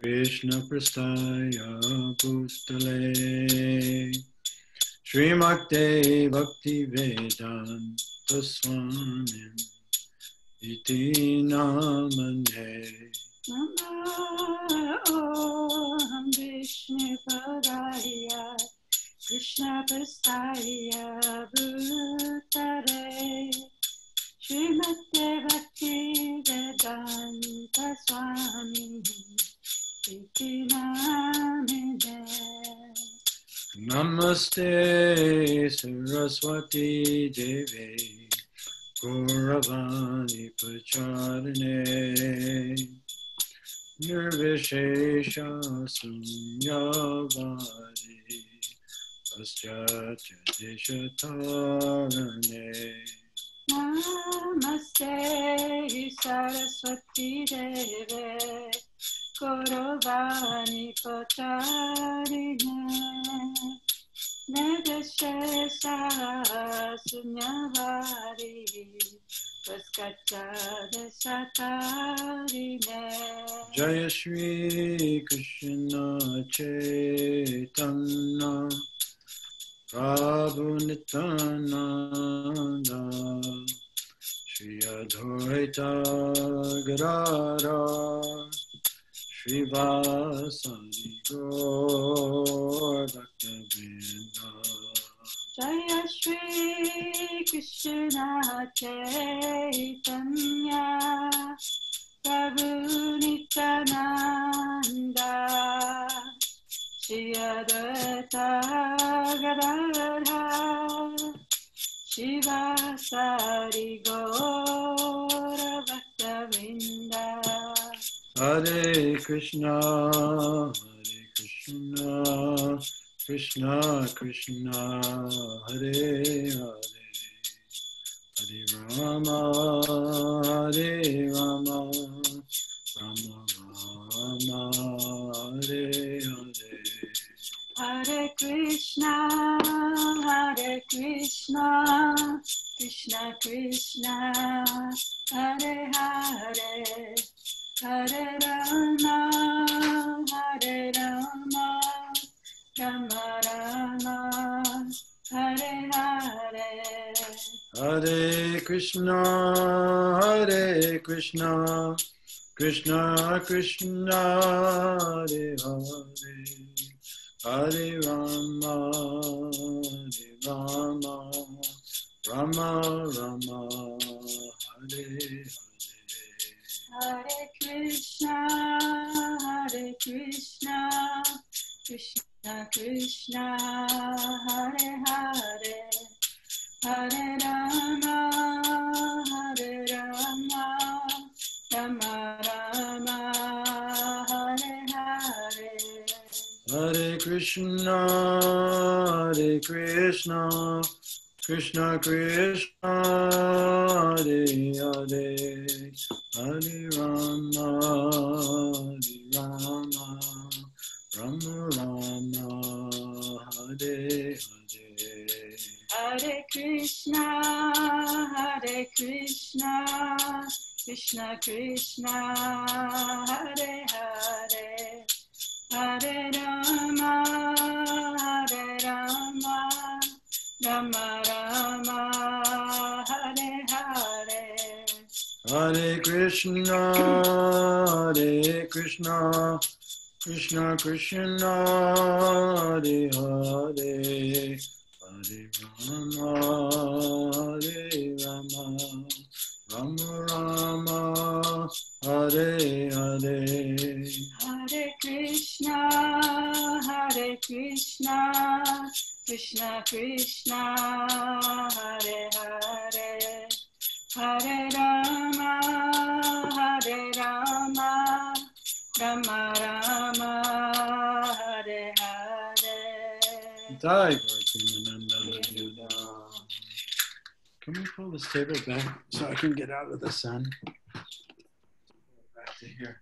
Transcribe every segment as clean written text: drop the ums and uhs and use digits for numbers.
Krishna Prastaya Pustale Srimakte Bhakti Vedanta Swamin Iti Namane Om Vishnu Padaya Krishna Prastaya Bhutare Srimate Bhakti Vedanta Swami Iti Namine Namaste Saraswati Devi Gauravani Pacharane Nirvishesha Sunyavadi Paschatya Deshatarane Namaste Saraswati Deve Gauravani Pacharine Nirvishesha Sunyavadi Paschatya Deshatarine Jaya Shri Krishna Chaitanya Prabhu Nityananda Shri Advaita Gadadhara Shri Vasani Gaur Bhaktivinoda Jaya Shri Krishna Chaitanya Prabhu Nityananda Shri Advaita Gadadhara Shiva Sari Gaura Bhaktavinda Hare Krishna Krishna Krishna Hare Hare Hare Rama Hare Rama Rama Rama Hare Hare Hare Krishna Krishna Krishna Hare Hare Hare Rama Rama Rama Hare Hare Hare Krishna Krishna Krishna Hare Hare Hare Rama Rama Rama Hare Hare Hare Krishna Krishna Krishna Hare Hare Hare Rama Rama Rama Hare Hare Hare Krishna Krishna Krishna Hare Hare Hare Rama Rama Rama Hare Hare Hare Krishna Krishna Krishna Hare Hare Hare Rama Rama Rama Hare Hare Hare Krishna Krishna Krishna Hare Hare Hare Rama Rama Rama Hare Hare Hare Krishna Krishna Hare Hare Hare Rama Rama Rama Hare Hare Jai Gauratananda. Can we pull this table back so I can get out of the sun? Back to here.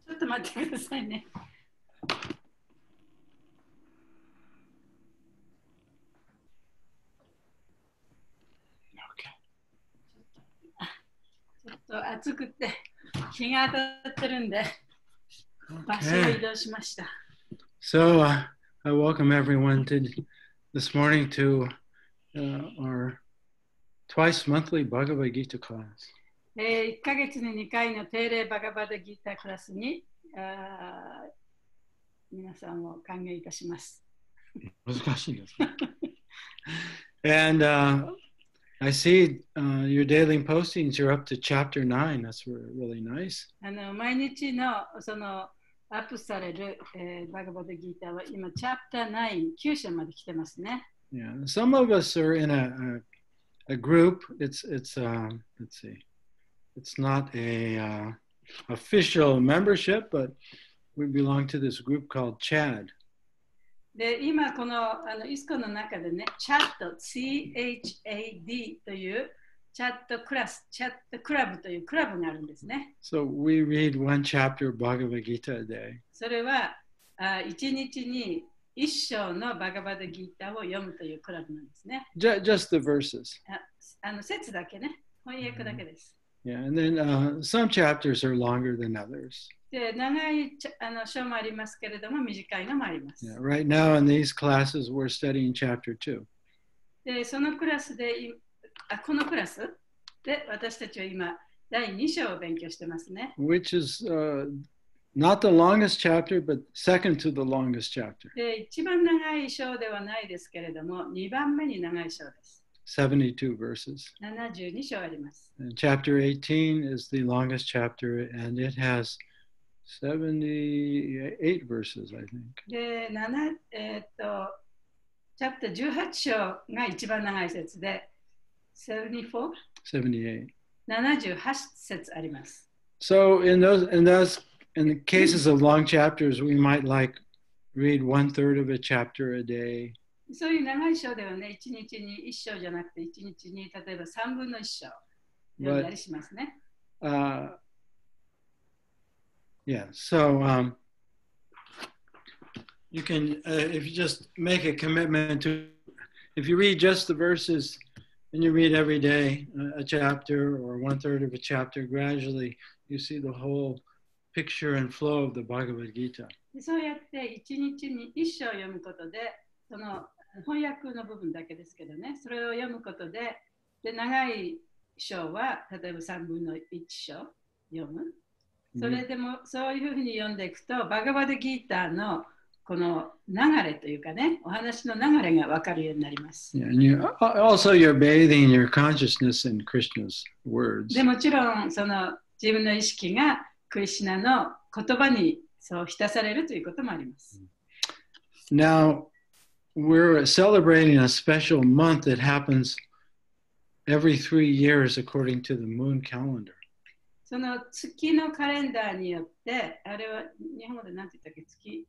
ちょっと待ってくださいね。と暑くて日が当たってるんで、場所を移動しました。So I welcome everyone this morning to our twice monthly Bhagavad Gita class. 1ヶ月に2回の定例バガバダギータクラスに皆さんを歓迎いたします。難しいですね。And I see your daily postings, you're up to chapter 9. That's really nice. 毎日のそのアップされる、バガバダギータは今、チャプター9、9章まで来てますね。Yeah, some of us are in a group. It's let's see, it's not a official membership, but we belong to this group called CHAD. で、今このイスコの中でね、チャット、CHAD というチャットクラス、チャットクラブというクラブがあるんですね。So we read one chapter of Bhagavad Gita a day. それは1日に1章のバガバダギータを読むというクラブなんですね。Just the verses. 節だけね、翻訳だけです。Yeah, and then some chapters are longer than others. で、長い章もありますけれども、短いのもあります。Yeah, right now in these classes, we're studying chapter 2. で、そのクラスで、このクラスで私たちは今、第2章を勉強してますね。Which is not the longest chapter, but second to the longest chapter. で、一番長い章ではないですけれども、2番目に長い章です。72 verses. 72章あります。And chapter 18 is the longest chapter, and it has 78 verses, I think. で、チャプター18章が一番長い節で、74? 78. 78節あります。So in the cases of long chapters, we might read 1/3 of a chapter a day. そういう長い章ではね、1日に1章じゃなくて、1日に例えば3分の1章読んだりしますね。Yeah, so you can, if you just make a commitment to, if you read just the verses and you read every day a chapter or 1/3 of a chapter, gradually you see the whole picture and flow of the Bhagavad Gita. そうやって1日に1章読むことで、その翻訳の部分だけですけどね、それを読むことで、長い章は例えば3分の1章読む。それでもそういうふうに読んでいくと、バガバダギーターのこの流れというかね、お話の流れが分かるようになります。Yeah, and also you're bathing your consciousness in Krishna's words. でもちろんその自分の意識がクリシュナの言葉にそう浸されるということもあります。Now, we're celebrating a special month that happens every 3 years according to the moon calendar. その月のカレンダーによって、あれは日本語で何て言ったっけ、月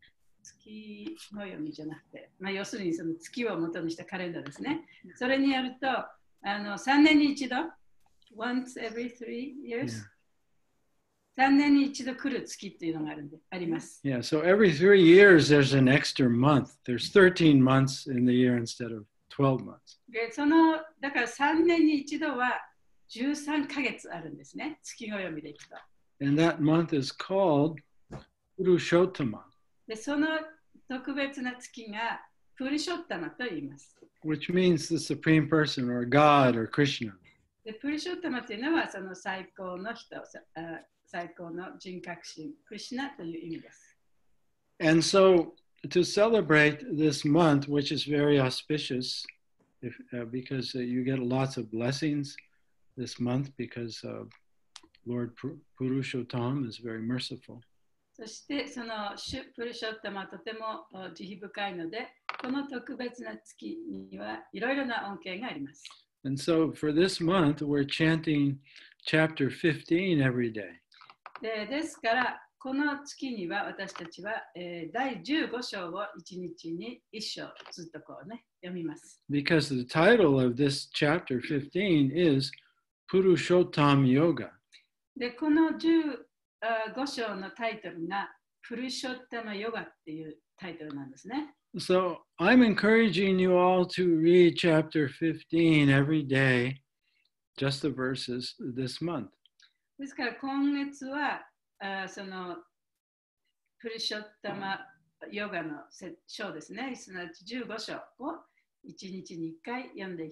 の読みじゃなくて、要するにその月を元にしたカレンダーですね。それによると、3年に一度、once every 3 years、3年に一度来る月っていうのがあります。Yeah, so every 3 years there's an extra month. There's 13 months in the year instead of 12 months. で、だから3年に一度は13ヶ月あるんですね。月の読みでいくと。And that month is called Purushottama. で、その特別な月がプリショッタマと言います。Which means the supreme person or God or Krishna. で、プリショッタマというのはその最高の人、最高の人格神、クリシュナという意味です。And so to celebrate this month, which is very auspicious, because you get lots of blessings this month because Lord Purushottam is very merciful. そしてそのシュプルショッタマはとても慈悲深いので、この特別な月にはいろいろな恩恵があります。And so for this month, we're chanting chapter 15 every day. ですから、この月には私たちは、第15章を1日に1章ずっとこうね、読みます。Because the title of this chapter 15 is Purushottam Yoga. で、この15章のタイトルがプルショッタマヨガっていうタイトルなんですね。So I'm encouraging you all to read chapter 15 every day, just the verses this month. ですから今月はそのプリショッタマヨガの章ですね、すなわち15章を1日に1回読んでい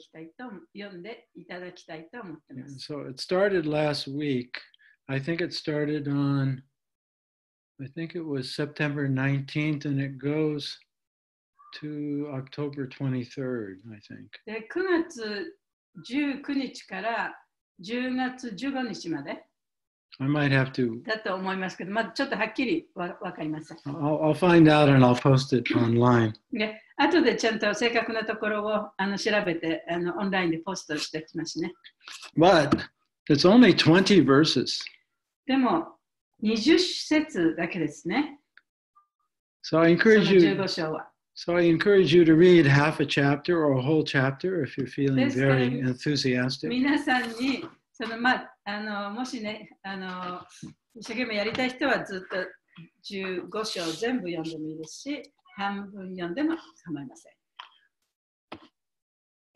ただきたいと思っています。So it started last week. I think it started on, I think it was September 19th and it goes to October 23rd, I think. で9月19日から10月15日まで I might have to. だと思いますけど、まだちょっとはっきりわかりません。I'll find out and I'll post it online. で、後でちゃんと正確なところを調べてオンラインでポストしてきますね。But it's only 20 verses. でも20節だけですね。So I encourage you. 15章は。So I encourage you to read half a chapter or a whole chapter if you're feeling very enthusiastic. 皆さんにもしね一生懸命やりたい人はずっと15章全部読んでもいいですし、半分読んでも構いません。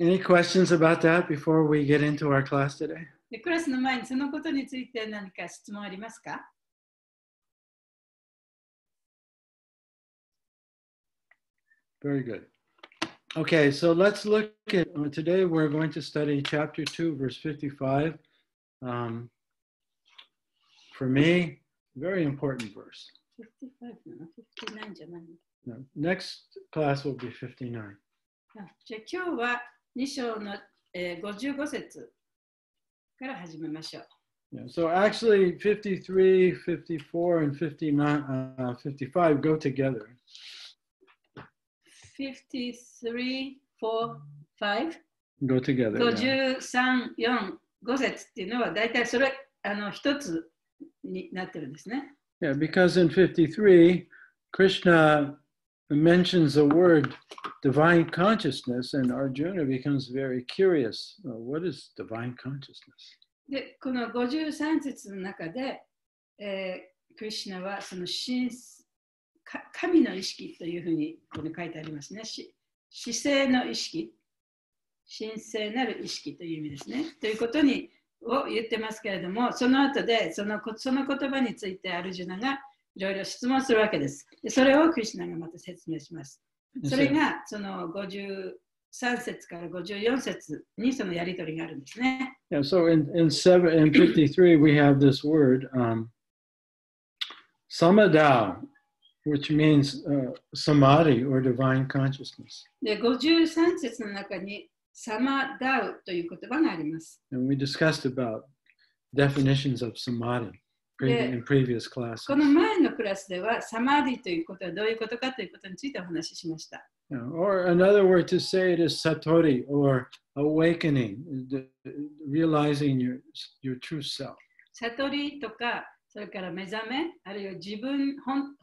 Any questions about that before we get into our class today? でクラスの前にそのことについて何か質問ありますか？Very good. Okay, so let's look at, today we're going to study chapter 2, verse 55. For me, very important verse. 55 じゃない。No, next class will be 59. じゃあ今日は2章の55節から始めましょう。Yeah, so actually 53, 54, and 55 go together. 53, 4, 5 Go together. 53、4、5節っていうのは大体それ一つになってるんですね。Yeah, because in 53, Krishna mentions the word divine consciousness, and Arjuna becomes very curious. What is divine consciousness? で、この53節の中で、クリシュナはその神の意識というふうにここに書いてありますね。至聖の意識、神聖なる意識という意味ですね。ということを言ってますけれども、その後でその言葉についてアルジュナがいろいろ質問するわけです。でそれをクリシュナがまた説明します。それがその53節から54節にそのやり取りがあるんですね。Yeah, so in 53 we have this word, samadao, which means samadhi or divine consciousness. で、53節の中にサマダウという言葉があります。And we discussed about definitions of samadhi in previous classes. この前のクラスではサマディということはどういうことかということについてお話ししました。Or another word to say it is satori or awakening, realizing your true self. 悟りとか、それから目覚め、あるいは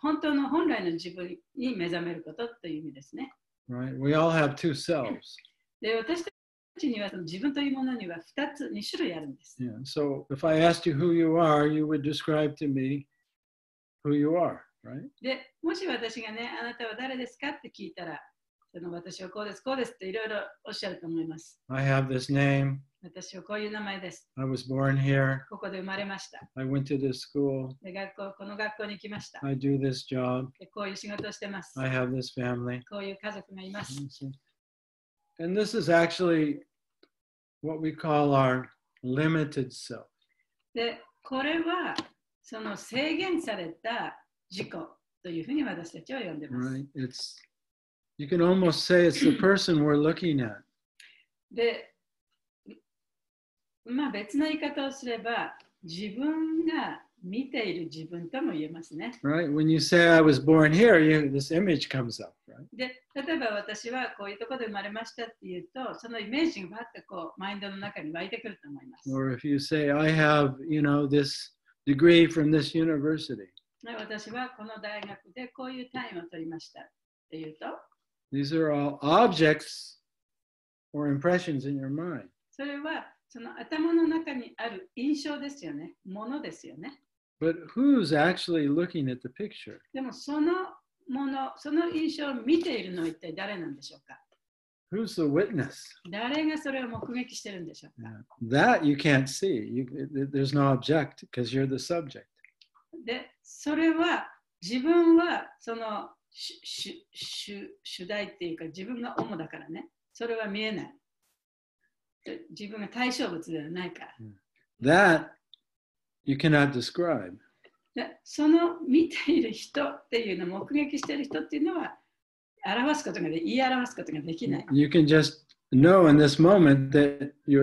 本当の本来の自分に目覚めることという意味ですね。Right? We all have two selves. で、私たちにはその自分というものには2種類あるんです。Yeah. So if I asked you who you are, you would describe to me who you are, right? で、もし私がね、あなたは誰ですかって聞いたら、私はこうですっていろいろおっしゃると思います。I have this name. 私はこういう名前です。I was born here. ここで生まれました。I went to this school. でこの学校に来ました。I do this job. でこういう仕事をしてます。I have this family. こういう家族がいます。And this is actually what we call our limited self. で、これはその制限された自己というふうに私たちは呼んでいます。Right? You can almost say it's the person we're looking at. で、まあ別な言い方をすれば、自分が見ている自分とも言えますね。Right? When you say I was born here, this image comes up, right? で、例えば私はこういうところで生まれましたって言うと、そのイメージがバッとこうマインドの中に湧いてくると思います。Or if you say I have, this degree from this university. 私はこの大学でこういう単位を取りましたって言うと、These are all objects or impressions in your mind. それはその頭の中にある印象ですよね。ものですよね。But who's actually looking at the picture? でもそのもの、その印象を見ているのは一体誰なんでしょうか？ Who's the witness? 誰がそれを目撃してるんでしょうか。 That you can't see. There's no object because you're the subject. で、それは自分はその主題っていうか自分が主だからね。それは見えない。自分が対象物ではないから。That you cannot describe. で、その見ている人っていうの、目撃している人っていうのは表すことが言い表すことができない。You can just know in this moment that you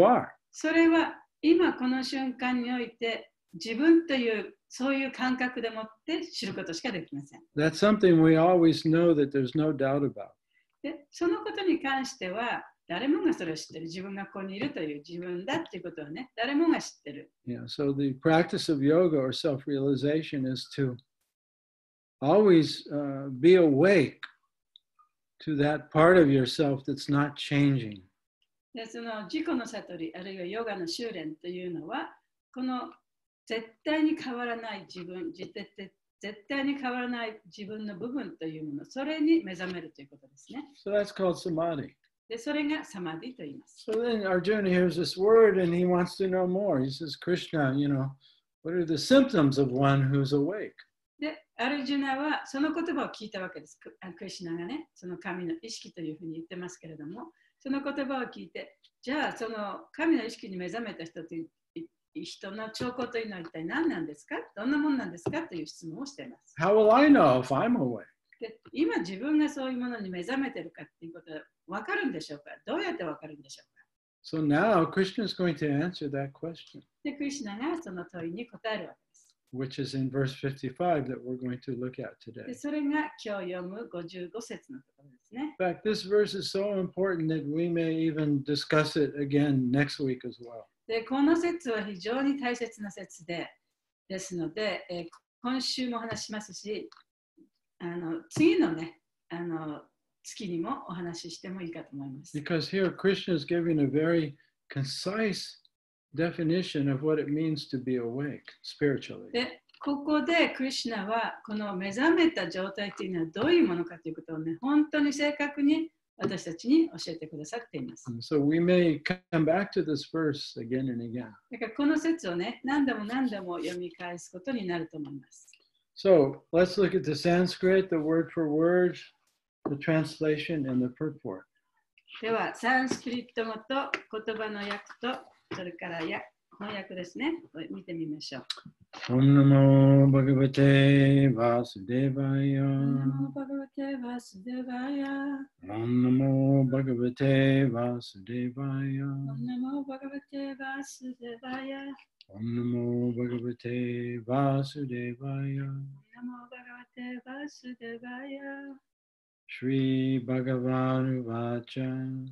are. それは今この瞬間において自分というそういう感覚でもって知ることしかできません。That's something we always know that there's no doubt about. で、そのことに関しては誰もがそれを知ってる。自分がここにいるという自分だっていうことはね、誰もが知ってる。Yeah, so the practice of yoga or self-realization is to always be awake to that part of yourself that's not changing. で、その自己の悟り、あるいはヨガの修練というのは、この絶対に変わらない自分、絶対に変わらない自分の部分というもの、それに目覚めるということですね。So that's called samadhi. で、それがサマディと言います。So then Arjuna hears this word and he wants to know more. He says, Krishna, what are the symptoms of one who's awake? で、アルジュナはその言葉を聞いたわけです。クリシュナがね、その神の意識というふうに言ってますけれども、その言葉を聞いて、じゃあその神の意識に目覚めた人という人の兆候というのは一体何なんですか？どんなものなんですかという質問をしています。How will I know if I'm awake? で、今自分がそういうものに目覚めてるかっていうことは分かるんでしょうか？どうやって分かるんでしょうか？ So now Krishna is going to answer that question, で、クリシュナがその問いに答えるわけです。which is in verse 55 that we're going to look at で、 today. それが今日読む55節のところですね。 In fact, this verse is so important that we may even discuss it again next week as well. で、この説は非常に大切な説ですので、今週もお話しますし、次のね、月にもお話ししてもいいかと思います。 Because here Krishna is giving a very concise definition of what it means to be awake spiritually. で、ここでクリシュナはこの目覚めた状態というのはどういうものかということをね、本当に正確に私たちに教えてくださっています。 So we may come back to this verse again and again. だからこの説をね、何度も何度も読み返すことになると思います。 So let's look at the Sanskrit, the word for word, the translation, and the purport. では、サンスクリット語と言葉の訳と、それから翻訳ですね。見てみましょう。Om Namo Bhagavate Vasudevaya. Om Namo Bhagavate Vasudevaya. Om Namo Bhagavate Vasudevaya. Om Namo Bhagavate Vasudevaya. Shri Bhagavan Vacha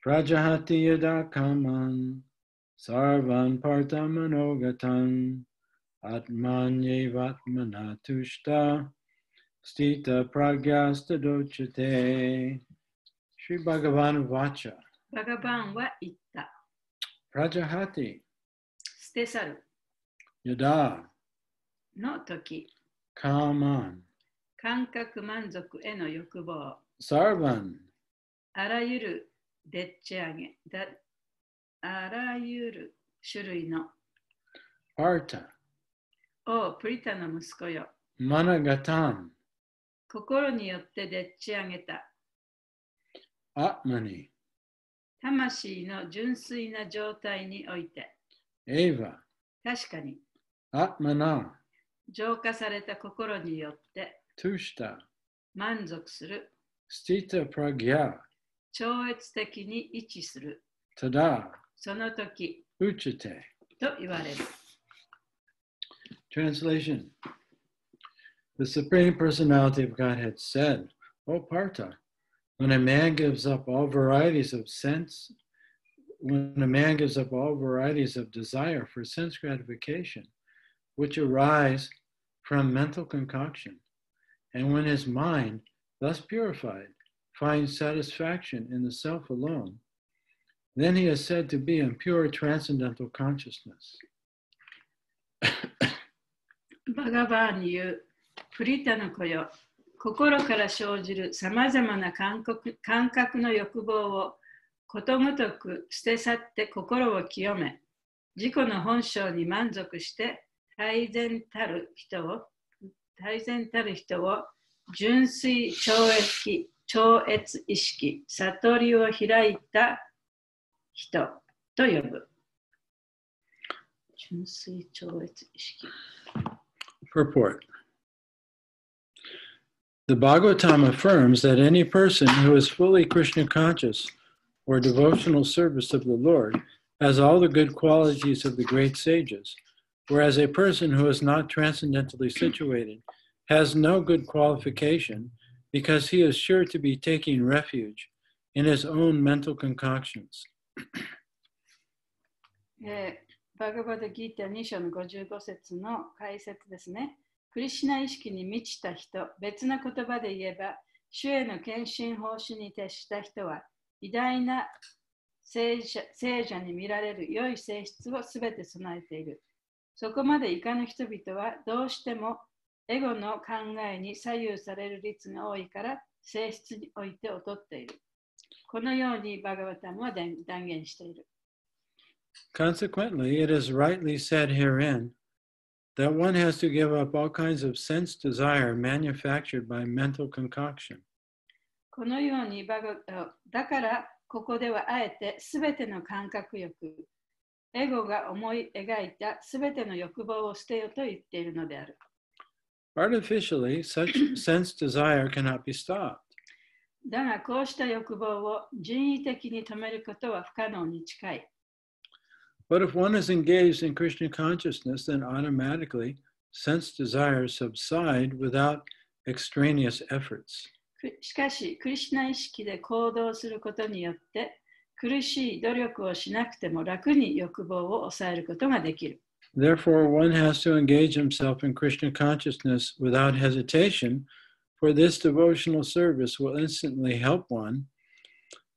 Prajahati Yada Kaman Sarvan Partamanogatan Atmanyevatmana Tushta Stita Pragyasta Dochate Shri Bhagavan Vacha バガバンは言った。 Prajahati 捨て去る Yada の時。 Kaman 感覚満足への欲望。 Sarvan あらゆるでっち上げ。あらゆる種類の。 Parta おプリタの息子よ。 Managatan 心によってでっち上げた。 Atmani 魂の純粋な状態において。 Eva 確かに。 Atmana 浄化された心によって。 Tushta 満足する。 Stita Pragya 超越的に位置する。 Tada その時 Uchate と言われる。 Translation The Supreme Personality of Godhead said, O Partha, when a man gives up all varieties of sense, when a man gives up all varieties of desire for sense gratification, which arise from mental concoction, and when his mind, thus purified, finds satisfaction in the self alone, then he is said to be in pure transcendental consciousness. バガバーに言う、プリタの子よ、心から生じるさまざまな感覚の欲望をことごとく捨て去って心を清め、自己の本性に満足して大然たる人を純粋超越意識、悟りを開いた人と呼ぶ。純粋超越意識。Purport. The Bhagavatam affirms that any person who is fully Krishna conscious or devotional service of the Lord has all the good qualities of the great sages, whereas a person who is not transcendentally situated has no good qualification because he is sure to be taking refuge in his own mental concoctions. バガバッドギーター2章の55節の解説ですね。クリシュナ意識に満ちた人、別な言葉で言えば、主への献身奉仕に徹した人は、偉大な聖者に見られる良い性質をすべて備えている。そこまでいかぬ人々は、どうしてもエゴの考えに左右される率が多いから、性質において劣っている。このようにバガバタムは断言している。Consequently, it is rightly said herein that one has to give up all kinds of sense desire manufactured by mental concoction. このようにだからここではあえてすべての感覚欲、エゴが思い描いたすべての欲望を捨てよと言っているのである。Artificially, such sense desire cannot be stopped. だがこうした欲望を人為的に止めることは不可能に近い。But if one is engaged in Krishna consciousness, then automatically sense desires subside without extraneous efforts. しかし、クリシュナ意識で行動することによって、苦しい努力をしなくても楽に欲望を抑えることができる。Therefore, one has to engage himself in Krishna consciousness without hesitation, for this devotional service will instantly help one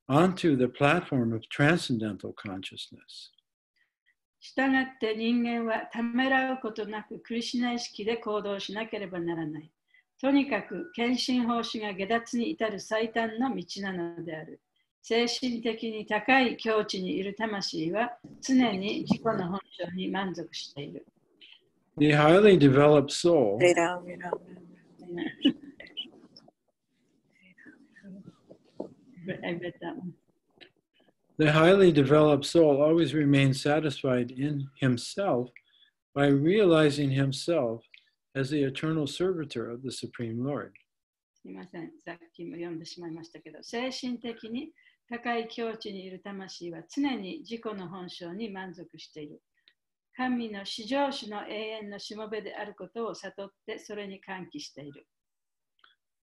onto the platform of transcendental consciousness. したがって人間はためらうことなくクリシュナ意識で行動しなければならない。とにかく献身奉仕が下脱に至る最短の道なのである。精神的に高い境地にいる魂は常に自己の本性に満足している。The highly developed soul The highly developed soul always remains satisfied in himself by realizing himself as the eternal servitor of the Supreme Lord. すみません、さっきも読んでしまいましたけど、精神的に高い境地にいる魂は常に自己の本性に満足している。神の至上主の永遠のしもべであることを悟ってそれに歓喜している。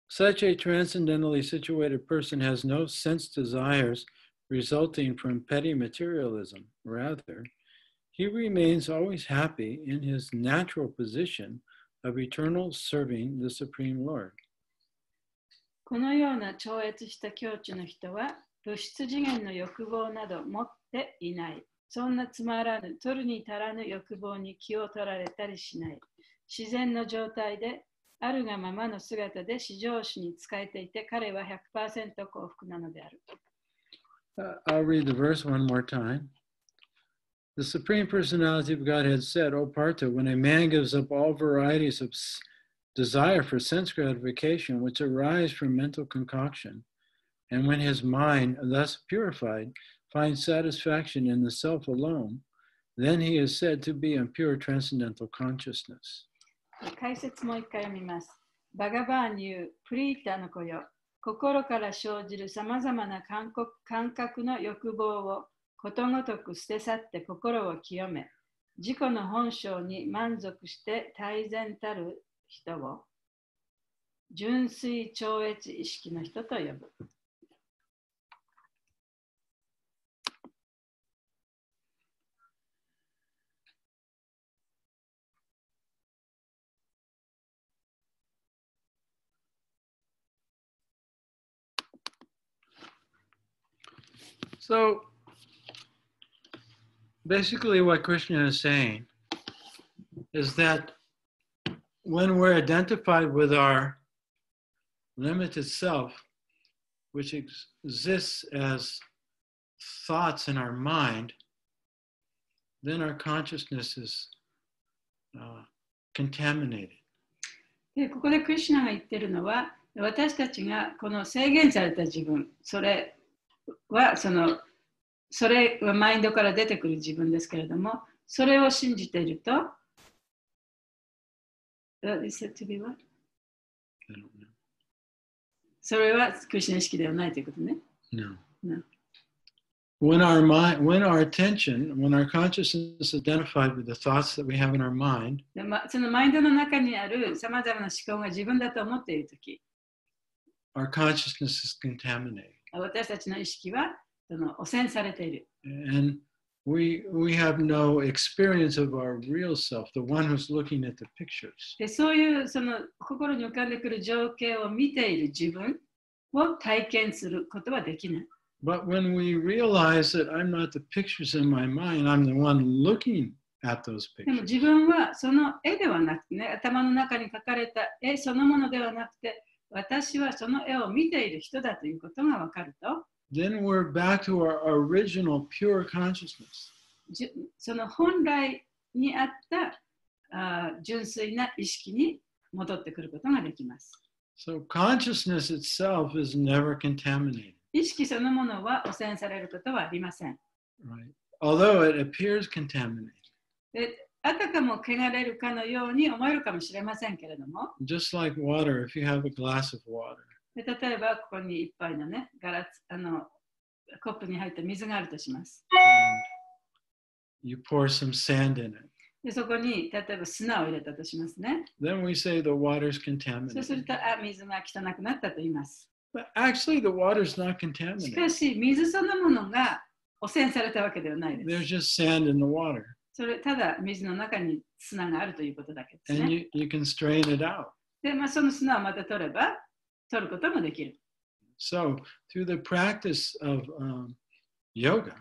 Such a transcendentally situated person has no sense desires resulting from petty materialism. Rather, he remains always happy in his natural position of eternal serving the Supreme Lord. このような超越した境地の人は物質次元の欲望など持っていない。そんなつまらぬ、取るに足らぬ欲望に気を取られたりしない。自然の状態であるがままの姿で至上主に仕えていて彼は 100% 幸福なのである。I'll read the verse one more time. The Supreme Personality of Godhead said, O Partha, when a man gives up all varieties of desire for sense gratification which arise from mental concoction, and when his mind, thus purified, finds satisfaction in the self alone, then he is said to be in pure transcendental consciousness. 解説もう一回読みます。バガバーニュー、プリータの子よ。心から生じるさまざまな感覚の欲望をことごとく捨て去って心を清め、自己の本性に満足して大然たる人を純粋超越意識の人と呼ぶ。So, basically what Krishna is saying is that when we're identified with our limited self, which exists as thoughts in our mind, then our consciousness is contaminated. でここでクリシュナが言ってるのは、私たちがこの制限された自分、それはマインドから出てくる自分ですけれども、それを信じていると、それはクリシュナ意識ではないということね。No. When our attention, when our consciousness is identified with the thoughts that we have in our mind, そのマインドの中にあるさまざまな思考が自分だと思っているとき、our consciousness is contaminated. 私たちの意識は汚染されている。And we have no experience of our real self, the one who's looking at the pictures. でそういうその心に浮かんでくる情景を見ている自分を体験することはできない。But when we realize that I'm not the pictures in my mind, I'm the one looking at those でも pictures. 自分はその絵ではなくてね、頭の中に描かれた絵そのものではなくて、私はその絵を見ている人だということが分かると、Then we're back to our original pure consciousness. その本来にあった純粋な意識に戻ってくることができます。So consciousness itself is never contaminated. 意識そのものは汚染されることはありません。Right? Although it appears contaminated. であたかも汚れるかのように思えるかもしれませんけれども、Just like water, if you have a glass of water. で例えばここに一杯のね、コップに入った水があるとします。You pour some sand in it. でそこに例えば砂を入れたとしますね。Then we say the water's そうする contaminated. と、水が汚くなったと言います。But actually, the water's not しか contaminated. し、水そのものが汚染されたわけではないで There's す。 just sand in the water. それただ水の中に砂があるということだけです And ね。you can strain it out. で、その砂をまた取れば、取ることもできる。So, through the practice of yoga,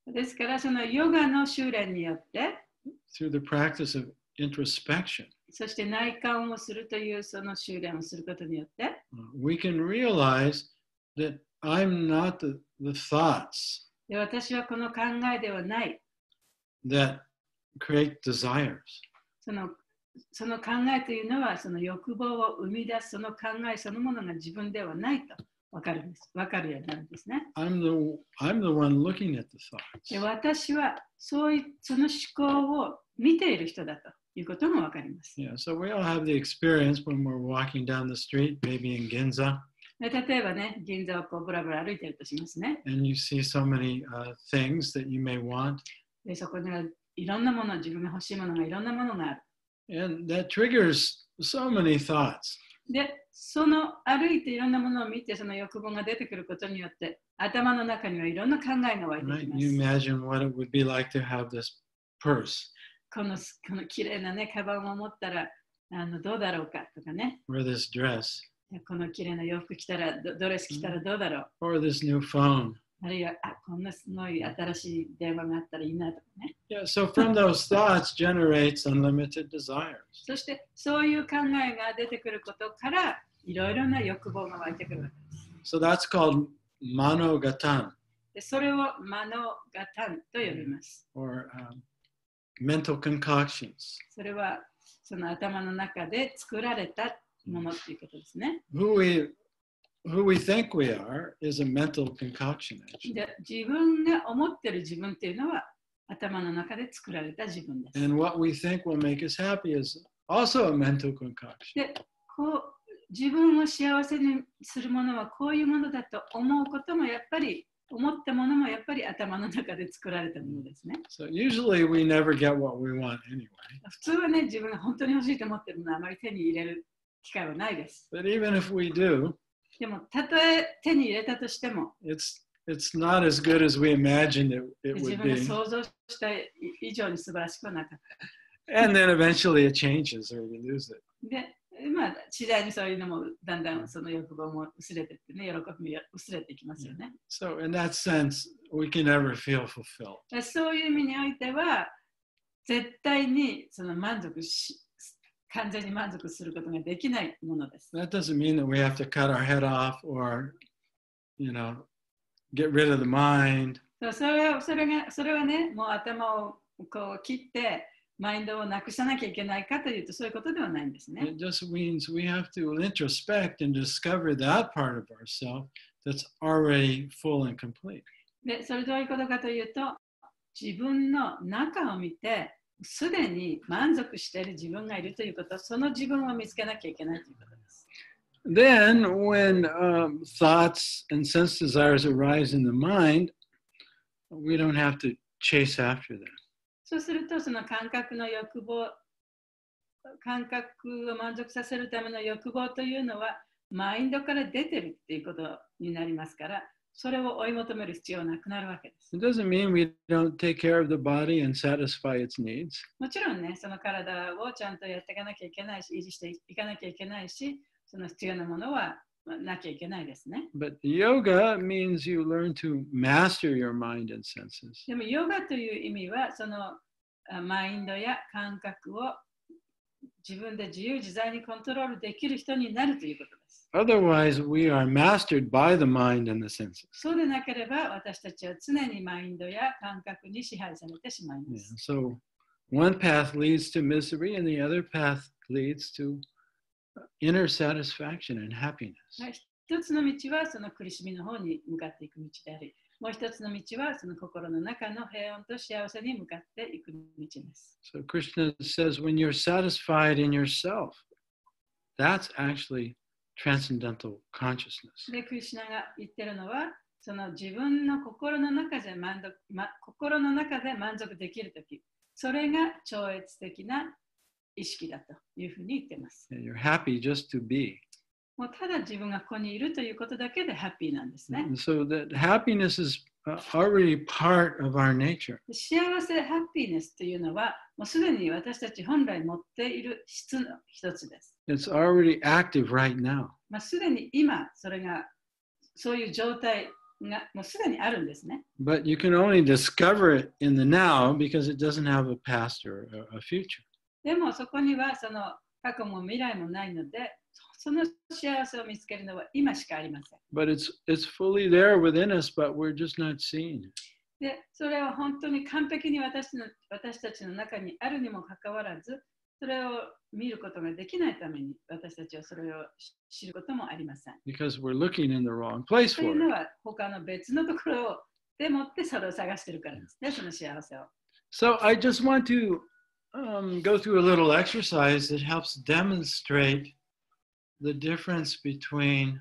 ですから、そのヨガの修練によって、through the practice of introspection, そして内観をするというその修練をすることによって、we can realize that I'm not the thoughts で私はこの考えではない。that create desires. その考えというのは、その欲望を生み出すその考えそのものが自分ではないと分かるんです。分かるようになるんですね。I'm the one looking at the thoughts. で私はその思考を見ている人だということも分かります。Yeah, so we all have the experience when we're walking down the street, maybe in Ginza, で例えばね、銀座をこうブラブラ歩いているとしますね。and you see so many things that you may want. でそこにはいろんなもの、自分が欲しいものがいろんなものがある。And that triggers so many thoughts. で、その歩いていろんなものを見て、その欲望が出てくることによって、頭の中にはいろんな考えが湧いて Right? きま You す。 imagine what it would be like to have this purse この綺麗なね、カバンを持ったらどうだろうかとかね。 or this dress この綺麗な洋服着たら、ドレス着たらどうだろう。 or this new phone. あるいは、こんなすごい新しい電話があったらいいなとかね。Yeah, so from those thoughts generates unlimited desires. そして、そういう考えが出てくることから、いろいろな欲望が湧いてくるわけです。So that's called manogatan でそれをマノガタンと呼びます。or mental concoctions. それはその頭の中で作られたものということですね。Who we think we are is a mental concoction. で自分が思っている自分っていうのは頭の中で作られた自分です。And what we think will make us happy is also a mental concoction. で自分を幸せにするものはこういうものだと思うこともやっぱり思ったものもやっぱり頭の中で作られたものですね。So usually we never get what we want anyway. 普通はね、自分が本当に欲しいと思っているものはあまり手に入れる機会はないです。But even if we do, でも、たとえ手に入れたとしても、it's not as good as we imagined it 自 would 分が be. 想像した以上に素晴らしくはなかった。 And then eventually it changes or we lose it. で、次第にそういうのもだんだんその欲望も薄れていってね、喜びも薄れていきますよね。So in that sense, we can never feel fulfilled. そういう意味においては、絶対にその満足完全に満足することができないものです。That doesn't mean that we have to cut our head off or, get rid of the mind. それはね、もう頭をこう切って、マインドをなくさなきゃいけないかというと、そういうことではないんですね。It just means we have to introspect and discover that part of ourselves that's already full and complete. で、それどういうことかというと、自分の中を見て、すでに満足している自分がいるということ、その自分を見つけなきゃいけないということです。Then, when thoughts and sense desires arise in the mind, we don't have to chase after them. そうすると、その感覚を満足させるための欲望というのは、マインドから出てるっていうことになりますから、それを追い求める必要はなくなるわけです。It doesn't mean we don't take care of the body and satisfy its needs. もちろんね、その体をちゃんとやっていかなきゃいけないし、維持していかなきゃいけないし、その必要なものはなきゃいけないですね。But yoga means you learn to master your mind and senses. でも、ヨガという意味は、そのマインドや感覚を自分で自由自在にコントロールできる人になるということです。Otherwise, we are mastered by the mind and the senses. そうでなければ、私たちは常にマインドや感覚に支配されてしまいます。So, one path leads to misery, and the other path leads to inner satisfaction and happiness. 一つの道はその苦しみの方に向かっていく道であり、もう一つの道はその心の中の平穏と幸せに向かっていく道です。So Krishna says, when you're satisfied in yourself, that's actually transcendental consciousness. で、クリシュナが言ってるのは、その自分の心の中で満足できるとき、それが超越的な意識だというふうに言っています。And you're happy just to be. もうただ自分がここにいるということだけでハッピーなんですね。So that happiness is already part of our nature. 幸せ、ハッピーネスというのは、もうすでに私たち本来持っている質の一つです。It's already active right now. すでに今、それが、そういう状態がもうすでにあるんですね。But you can only discover it in the now because it doesn't have a past or a future. でもそこにはその過去も未来もないので、その幸せを見つけるのは今しかありません。But it's fully there within us, but we're just not seeing it. で、それは本当に完璧に私たちの中にあるにもかかわらず、それを見ることができないために私たちはそれを知ることもありません。Because we're looking in the wrong place とい for うの it. は他の別のところでもってそれを探してるからですね、その幸せを。So I just want to go through a little exercise that helps demonstrate the difference between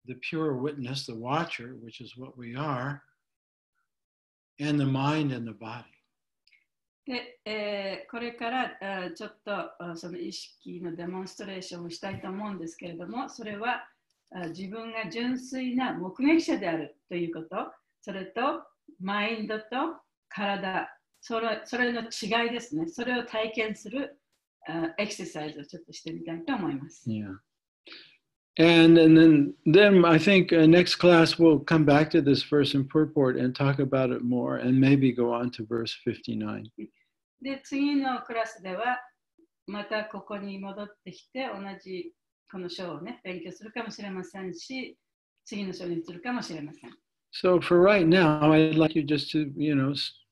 the pure witness, the watcher, which is what we are, and the mind and the body. で、これからちょっとその意識のデモンストレーションをしたいと思うんですけれども、それは自分が純粋な目撃者であるということ、それとマインドと体、それの違いですね。それを体験するエクササイズをちょっとしてみたいと思います。Yeah. And then I think next class we'll come back to this verse in purport and talk about it more and maybe go on to verse 59. で、次のクラスではまたここに戻ってきて同じこの章をね、勉強するかもしれませんし、次の章にするかもしれません。So for right now, I'd like you just to,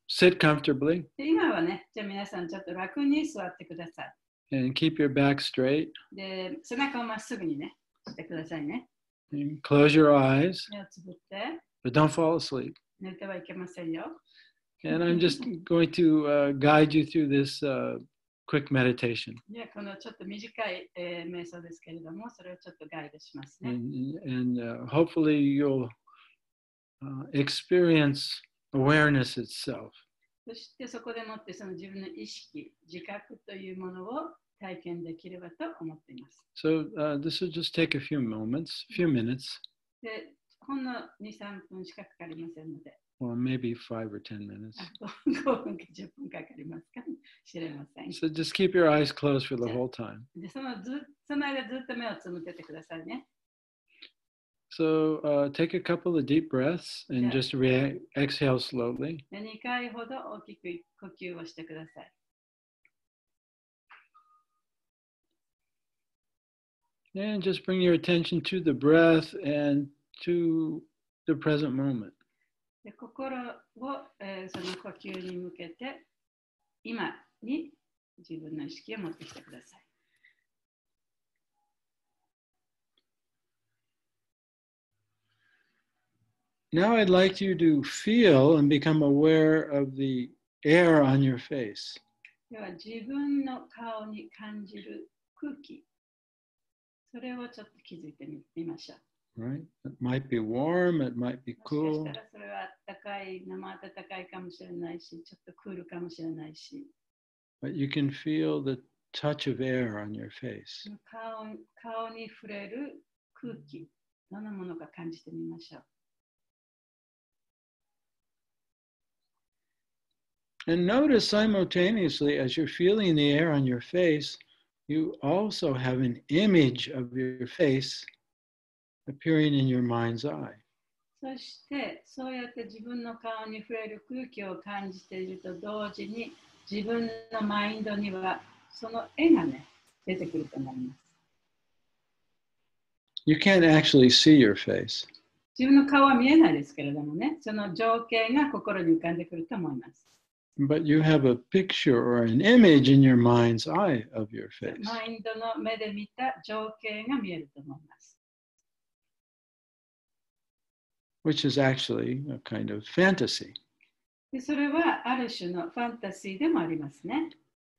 sit comfortably で、今はね、じゃあ皆さんちょっと楽に座ってください。and keep your back straight. で、背中をまっすぐにね、してくださいね。And close your eyes, 目をつぶって、but don't fall asleep. 寝てはいけませんよ。And I'm just going to guide you through this quick meditation. で、このちょっと短い、瞑想ですけれども、それをちょっとガイドしますね。And hopefully you'll experience awareness itself. そしてそこでもってその自分の意識、自覚というものを体験できればと思っています。So this will just take a few minutes. で、ほんの2、3分しかかかりませんので。Well, maybe 5 or 10 minutes. 5分か10分かかりますかもしれません。So just keep your eyes closed for the whole time. で、その間ずっと目をつむっててくださいね。So take a couple of deep breaths and just exhale slowly. 2回ほど大きく呼吸をしてください。And just bring your attention to the breath and to the present moment. で心を、その呼吸に向けて、今に自分の意識を持ってきてください。Now I'd like you to feel and become aware of the air on your face. では自分の顔に感じる空気、それをちょっと気づいてみましょう。Right? It might be warm, it might be も cool. しかしたらそれは暖かい、生暖かいかもしれないし、ちょっとクールかもしれないし。But you can feel the touch of air on your face. 顔に触れる空気、どんなものか感じてみましょう。And notice simultaneously, as you're feeling the air on your face, you also have an image of your face appearing in your mind's eye. そして、そうやって自分の顔に触れる空気を感じていると同時に、自分のマインドにはその絵がね、出てくると思います。You can't actually see your face. 自分の顔は見えないですけれどもね、その情景が心に浮かんでくると思います。But you have a picture or an image in your mind's eye of your face. マインドの目で見た情景が見えると思います。Which is actually a kind of fantasy. でそれはある種のファンタジーでもありますね。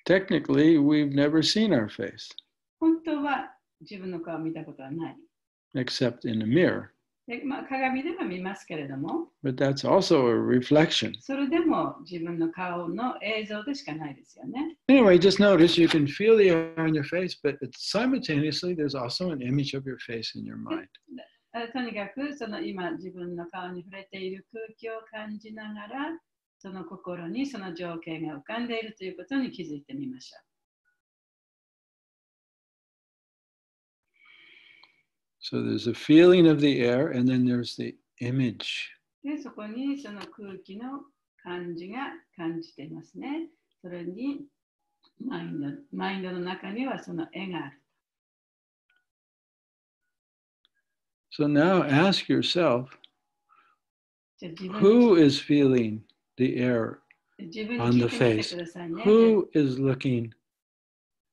Technically, we've never seen our face. 本当は自分の顔を見たことはない。Except in a mirror. で鏡では見ますけれども、But that's also a reflection. それでも自分の顔の映像でしかないですよね。Anyway, just notice you can feel the air on your face, but simultaneously there's also an image of your face in your mind. とにかくその今自分の顔に触れている空気を感じながら、その心にその情景が浮かんでいるということに気づいてみましょう。So there's a feeling of the air, and then there's the image. でそこにその空気の感じが感じていますね。それにマインドの中にはその絵がある。So now ask yourself, who is feeling the air on the face? Who is looking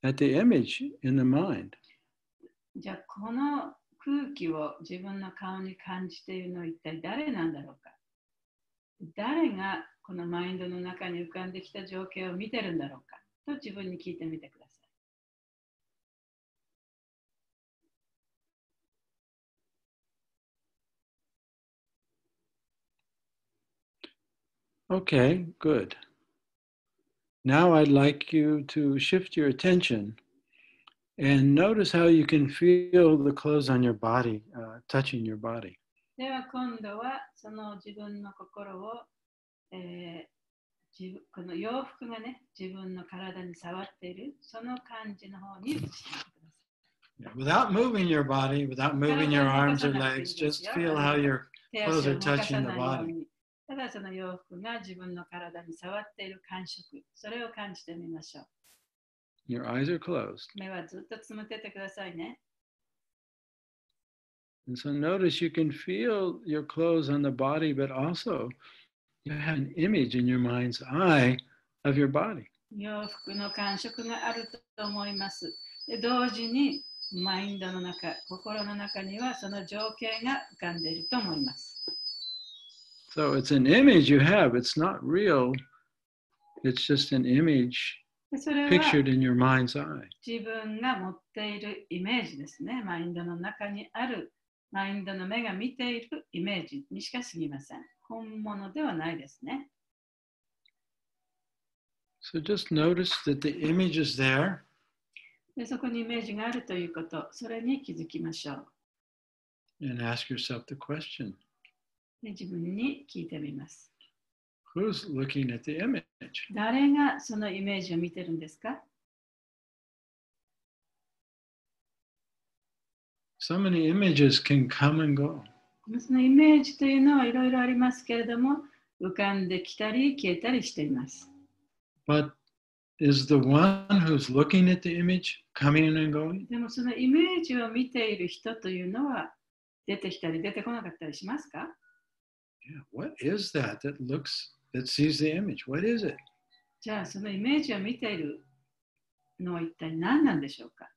at the image in the mind? じゃあこの空気を自分の顔に感じているのは一体誰なんだろうか。誰がこのマインドの中に浮かんできた情景を見てるんだろうかと自分に聞いてみてください。Okay, good. Now I'd like you to shift your attention and notice how you can feel the clothes on your body, touching your body. では今度はその自分の心を、この洋服がね、自分の体に触っているその感じの方に移してみてください。Without moving your body, without moving your arms or legs, just feel how your clothes are touching the body. ただその洋服が自分の体に触っている感触、それを感じてみましょう。Your eyes are closed. 目はずっとつむっててくださいね。And so notice you can feel your clothes on the body, but also you have an image in your mind's eye of your body. 洋服の感触があると思います。で同時にマインドの中、心の中にはその情景が浮かんでいると思います。So it's an image you have. It's not real. It's just an image pictured in your mind's eye. 自分が持っているイメージですね。マインドの中にある、マインドの目が見ているイメージにしか過ぎません。本物ではないですね。So just notice that the image is there. でそこにイメージがあるということ、それに気づきましょう。And ask yourself the question. で自分に聞いてみます。Who's looking at the image? 誰がそのイメージを見てるんですか？ So many images can come and go. そのイメージというのはいろいろありますけれども、浮かんできたり消えたりしています。But is the one who's looking at the image coming and going? でもそのイメージを見ている人というのは出てきたり出てこなかったりしますか？ Yeah, what is that that sees the image? What is it? じゃあそのイメージを見ているのは一体何なんでしょうか？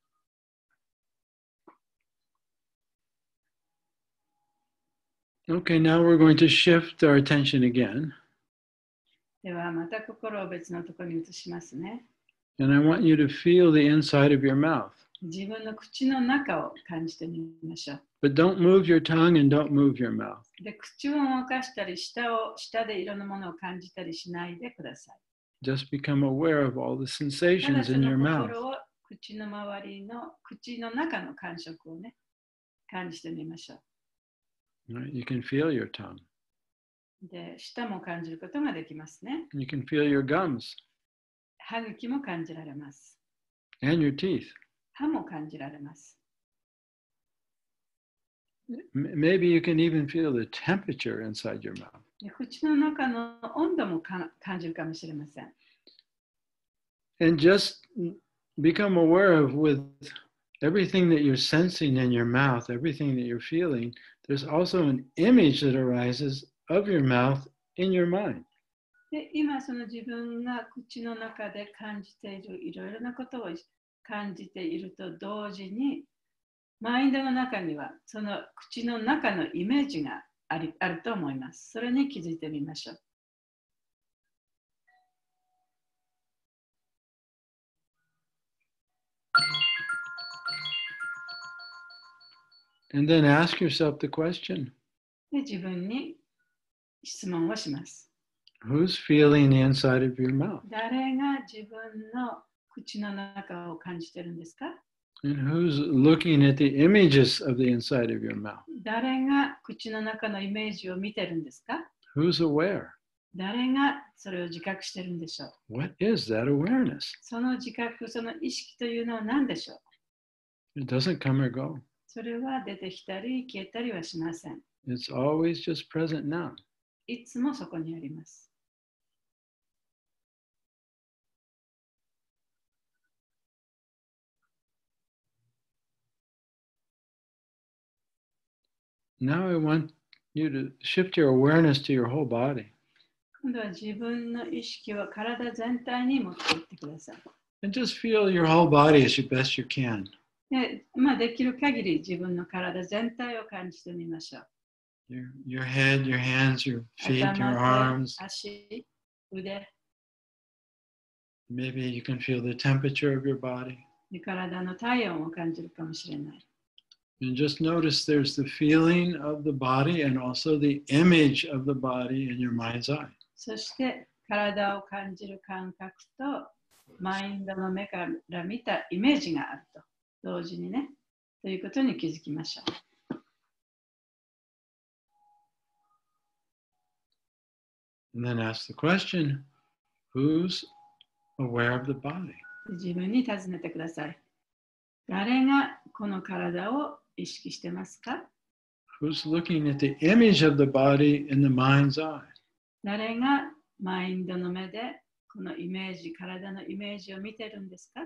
Okay, now we're going to shift our attention again. ではまた心を別のところに移しますね。And I want you to feel the inside of your mouth. 自分の口の中を感じてみましょう。But don't move your tongue and don't move your mouth. で、口を動かしたり、舌でいろんなものを感じたりしないでください。Just become aware of all the ただ sensations そ in の your mouth. 心を口の周りの口の中の感触をね、感じてみましょう。Right? You can feel your tongue. で、舌も感じることができますね。You can feel your gums 歯茎も感じられます。 and your teeth. 歯も感じられます。 Maybe you can even feel the temperature inside your mouth. で、口の中の温度も感じるかもしれません。 And just become aware of with everything that you're sensing in your mouth, everything that you're feeling, there's also an image that arises of your mouth in your mind. で、今その自分が口の中で感じているいろいろなことを感じていると同時に、マインドの中にはその口の中のイメージがあると思います。それに気づいてみましょう。And then ask yourself the question, で、自分に質問をします。 who's feeling the inside of your mouth? 誰が自分の口の中を感じているんですか？ And who's looking at the images of the inside of your mouth? 誰が口の中のイメージを見てるんですか？ Who's aware? 誰がそれを自覚してるんでしょう？ What is that awareness? その自覚、その意識というのは何でしょう？ It doesn't come or go. それは出てきたり消えたりはしません。 It's always just present now. いつもそこにあります。 Now I want you to shift your awareness to your whole body. 今度は自分の意識を体全体に持っていってください。 And just feel your whole body as best you can. で、できる限り自分の体全体を感じてみましょう。 Your head, your hands, your feet, your 頭、 arms. 手、足、腕、 Maybe you can feel the temperature of your body. 体の体温を感じるかもしれない。 And just notice there's the feeling of the body and also the image of the body in your mind's eye. そして体を感じる感覚とマインドの目から見たイメージがあると同時にね、ということに気づきましょう。 And then ask the question, who's aware of the body? 自分に尋ねてください。誰がこの体を意識してますか？ Who's looking at the image of the body in the mind's eye? 誰がマインドの目でこのイメージ、体のイメージを見てるんですか？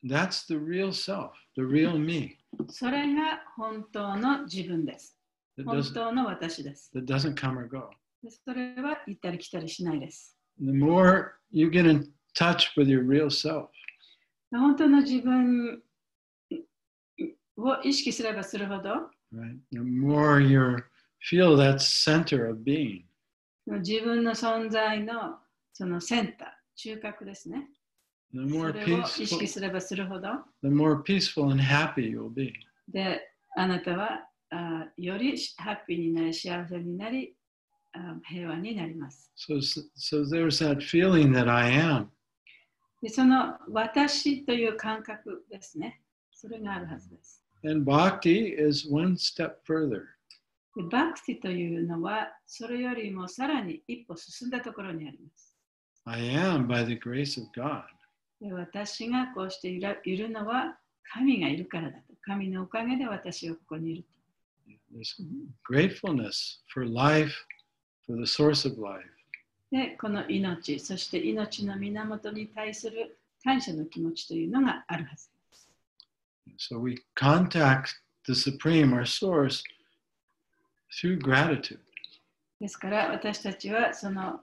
That's the real self, the real me. それが本当の自分です。本当の私です。 That doesn't come or go. それは行ったり来たりしないです。 The more you get in touch with your real self, 本当の自分を意識すればするほど、 right? The more you feel that center of being, 自分の存在のそのセンター、中核ですね。 the そ more れを意識 peaceful, すればするほど、 the more peaceful and happy you'll be. で、あなたはよりハッピーになり、幸せになり、平和になります。 So there's that feeling that I am. で、その私という感覚ですね。それがあるはずです。 And bhakti is one step further. で、バクティというのは、それよりもさらに一歩進んだところにあります。 I am by the grace of God. で、私がこうしているのは神がいるからだと。神のおかげで私はここにいると。There's gratefulness for life, for the source of life. で、この命、そして命の源に対する感謝の気持ちというのがあるはずです。So we contact the Supreme, our source, through gratitude. ですから私たちはその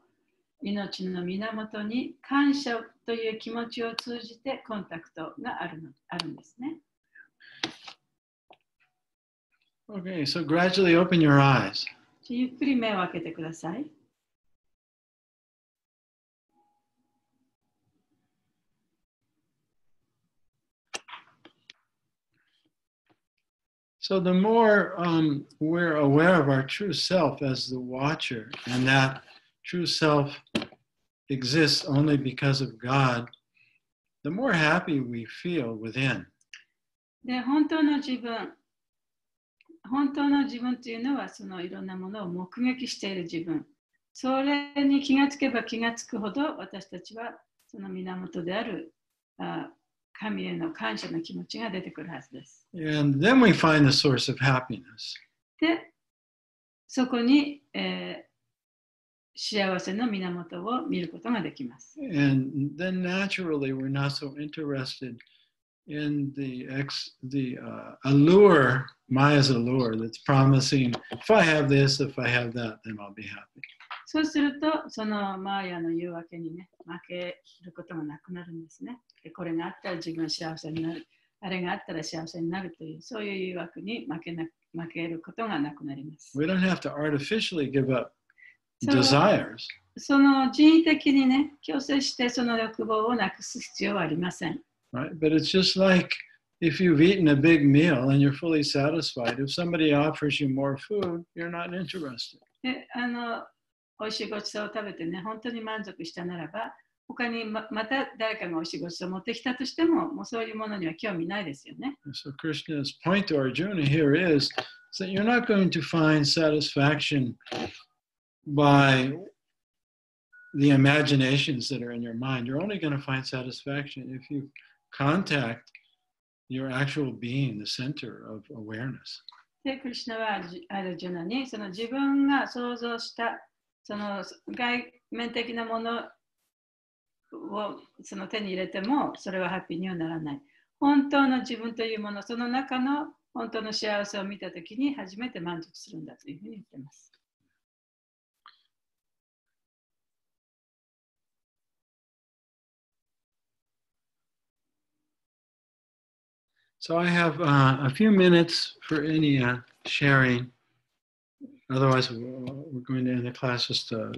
命の源に感謝という気持ちを通じてコンタクトがあるんですね。Okay, so gradually open your eyes. ゆっくり目を開けてください。So the more we're aware of our true self as the watcher, and that true self exists only because of God, the more happy we feel within. で、本当の自分というのはそのいろんなものを目撃している自分。それに気がつけば気がつくほど私たちはその源である神への感謝の気持ちが出てくるはずです。And then we find the source of happiness. で、そこに、幸せの源を見ることができます。And then naturally we're not so interested in the allure, Maya's allure that's promising, if I have this, if I have that, then I'll be happy. そうすると、そのマーヤの誘惑にね、負けることがなくなるんですね。で、これがあったら自分は幸せになる。あれがあったら幸せになるという、そういう誘惑に負けることがなくなります。We don't have to artificially give up desires. その人為的にね、強制してその欲望をなくす必要はありません。Right? But it's just like if you've eaten a big meal and you're fully satisfied, if somebody offers you more food, you're not interested. で、おいしいごちそうを食べてね、本当に満足したならば、他にまた誰かがおいしいごちそうを持ってきたとしても、もうそういうものには興味ないですよね。So Krishna's point to Arjuna here is that you're not going to find satisfaction by the imaginations that are in your mind. You're only going to find satisfaction if you contact your actual being, the center of awareness. で、クリシュナはアルジュナに、その自分が想像したその外面的なものをその手に入れてもそれはハッピーにはならない。本当の自分というもの、その中の本当の幸せを見たときに初めて満足するんだというふうに言っています。So I have a few minutes for any sharing. Otherwise, we're going to end the class just a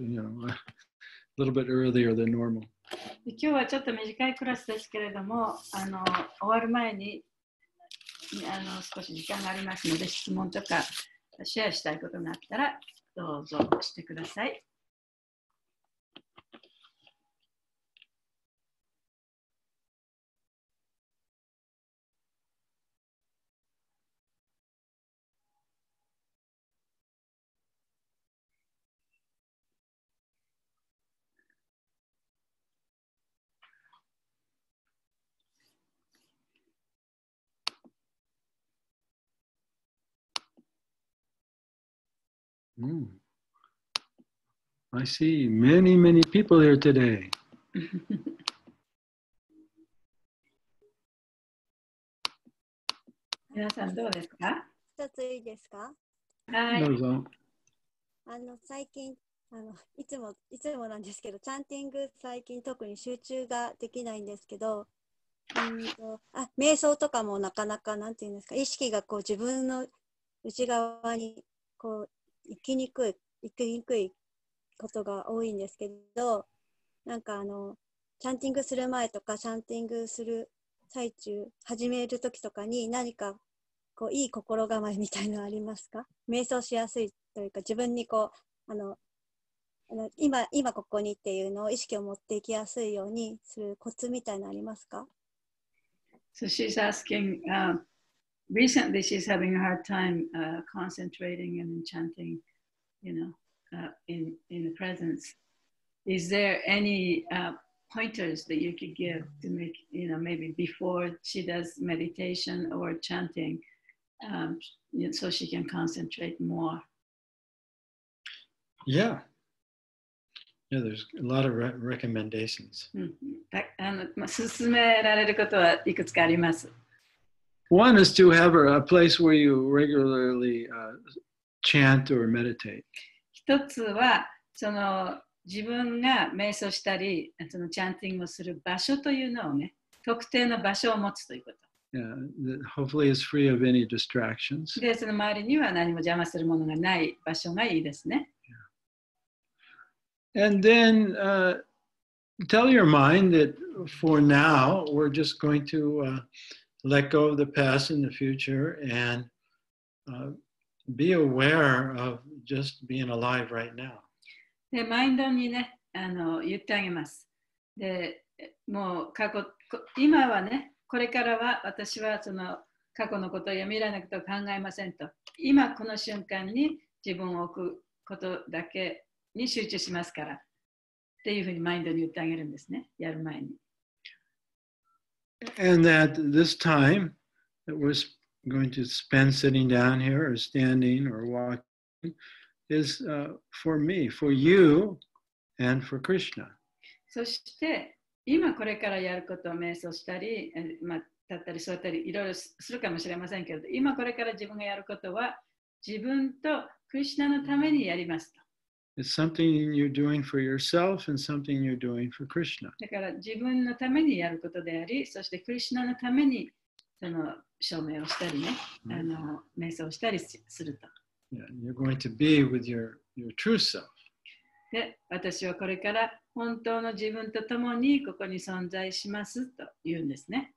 little bit earlier than normal. 今日はちょっと短いクラスですけれども、終わる前に少し時間がありますので、質問とかシェアしたいことがあったらどうぞしてください。I see many, many people here today. 皆さんどうですか？一ついいですか？はい。どうぞ。最近いつもなんですけど、チャンティング最近特に集中ができないんですけど、瞑想とかもなかなかなんていうんですか、意識がこう自分の内側にこう行きにくいことが多いんですけど、なんかチャンティングする前とかチャンティングする最中、始める時とかに何かこういい心構えみたいなのありますか？瞑想しやすいというか、自分にこう今ここにっていうのを意識を持っていきやすいようにするコツみたいなのありますか？ So she's asking, recently she's having a hard time concentrating and chanting, in the presence. Is there any pointers that you could give to make, maybe before she does meditation or chanting, so she can concentrate more. Yeah. Yeah, there's a lot of recommendations. 勧められることはいくつかあります。One is to have a place where you regularly chant or meditate. 一つはその自分が瞑想したり、そのチャンティングをする場所というのをね、特定の場所を持つということ。Yeah, that hopefully is free of any distractions. で、その周りには何も邪魔するものがない場所がいいですね。And then tell your mind that for now, we're just going to let go of the past and the future and be aware of just being alive right now. で、マインドにね、言ってあげます。で、もう今はね、これからは私はその過去のことや未来のことを考えませんと。今この瞬間に自分を置くことだけに集中しますからっていうふうにマインドに言ってあげるんですね、やる前に。And that this time that we're going to spend sitting down here or standing or walking is for me, for you, and for Krishna. そして今これからやることを瞑想したり、立ったり座ったりいろいろするかもしれませんけれど、今これから自分がやることは自分とクリシュナのためにやりますと。It's something you're doing for yourself and something you're doing for Krishna. だから自分のためにやることであり、そしてクリシュナのためにその証明をしたりね、瞑想をしたりすると。Yeah, you're going to be with your true self. で、私はこれから本当の自分と共にここに存在しますと言うんですね。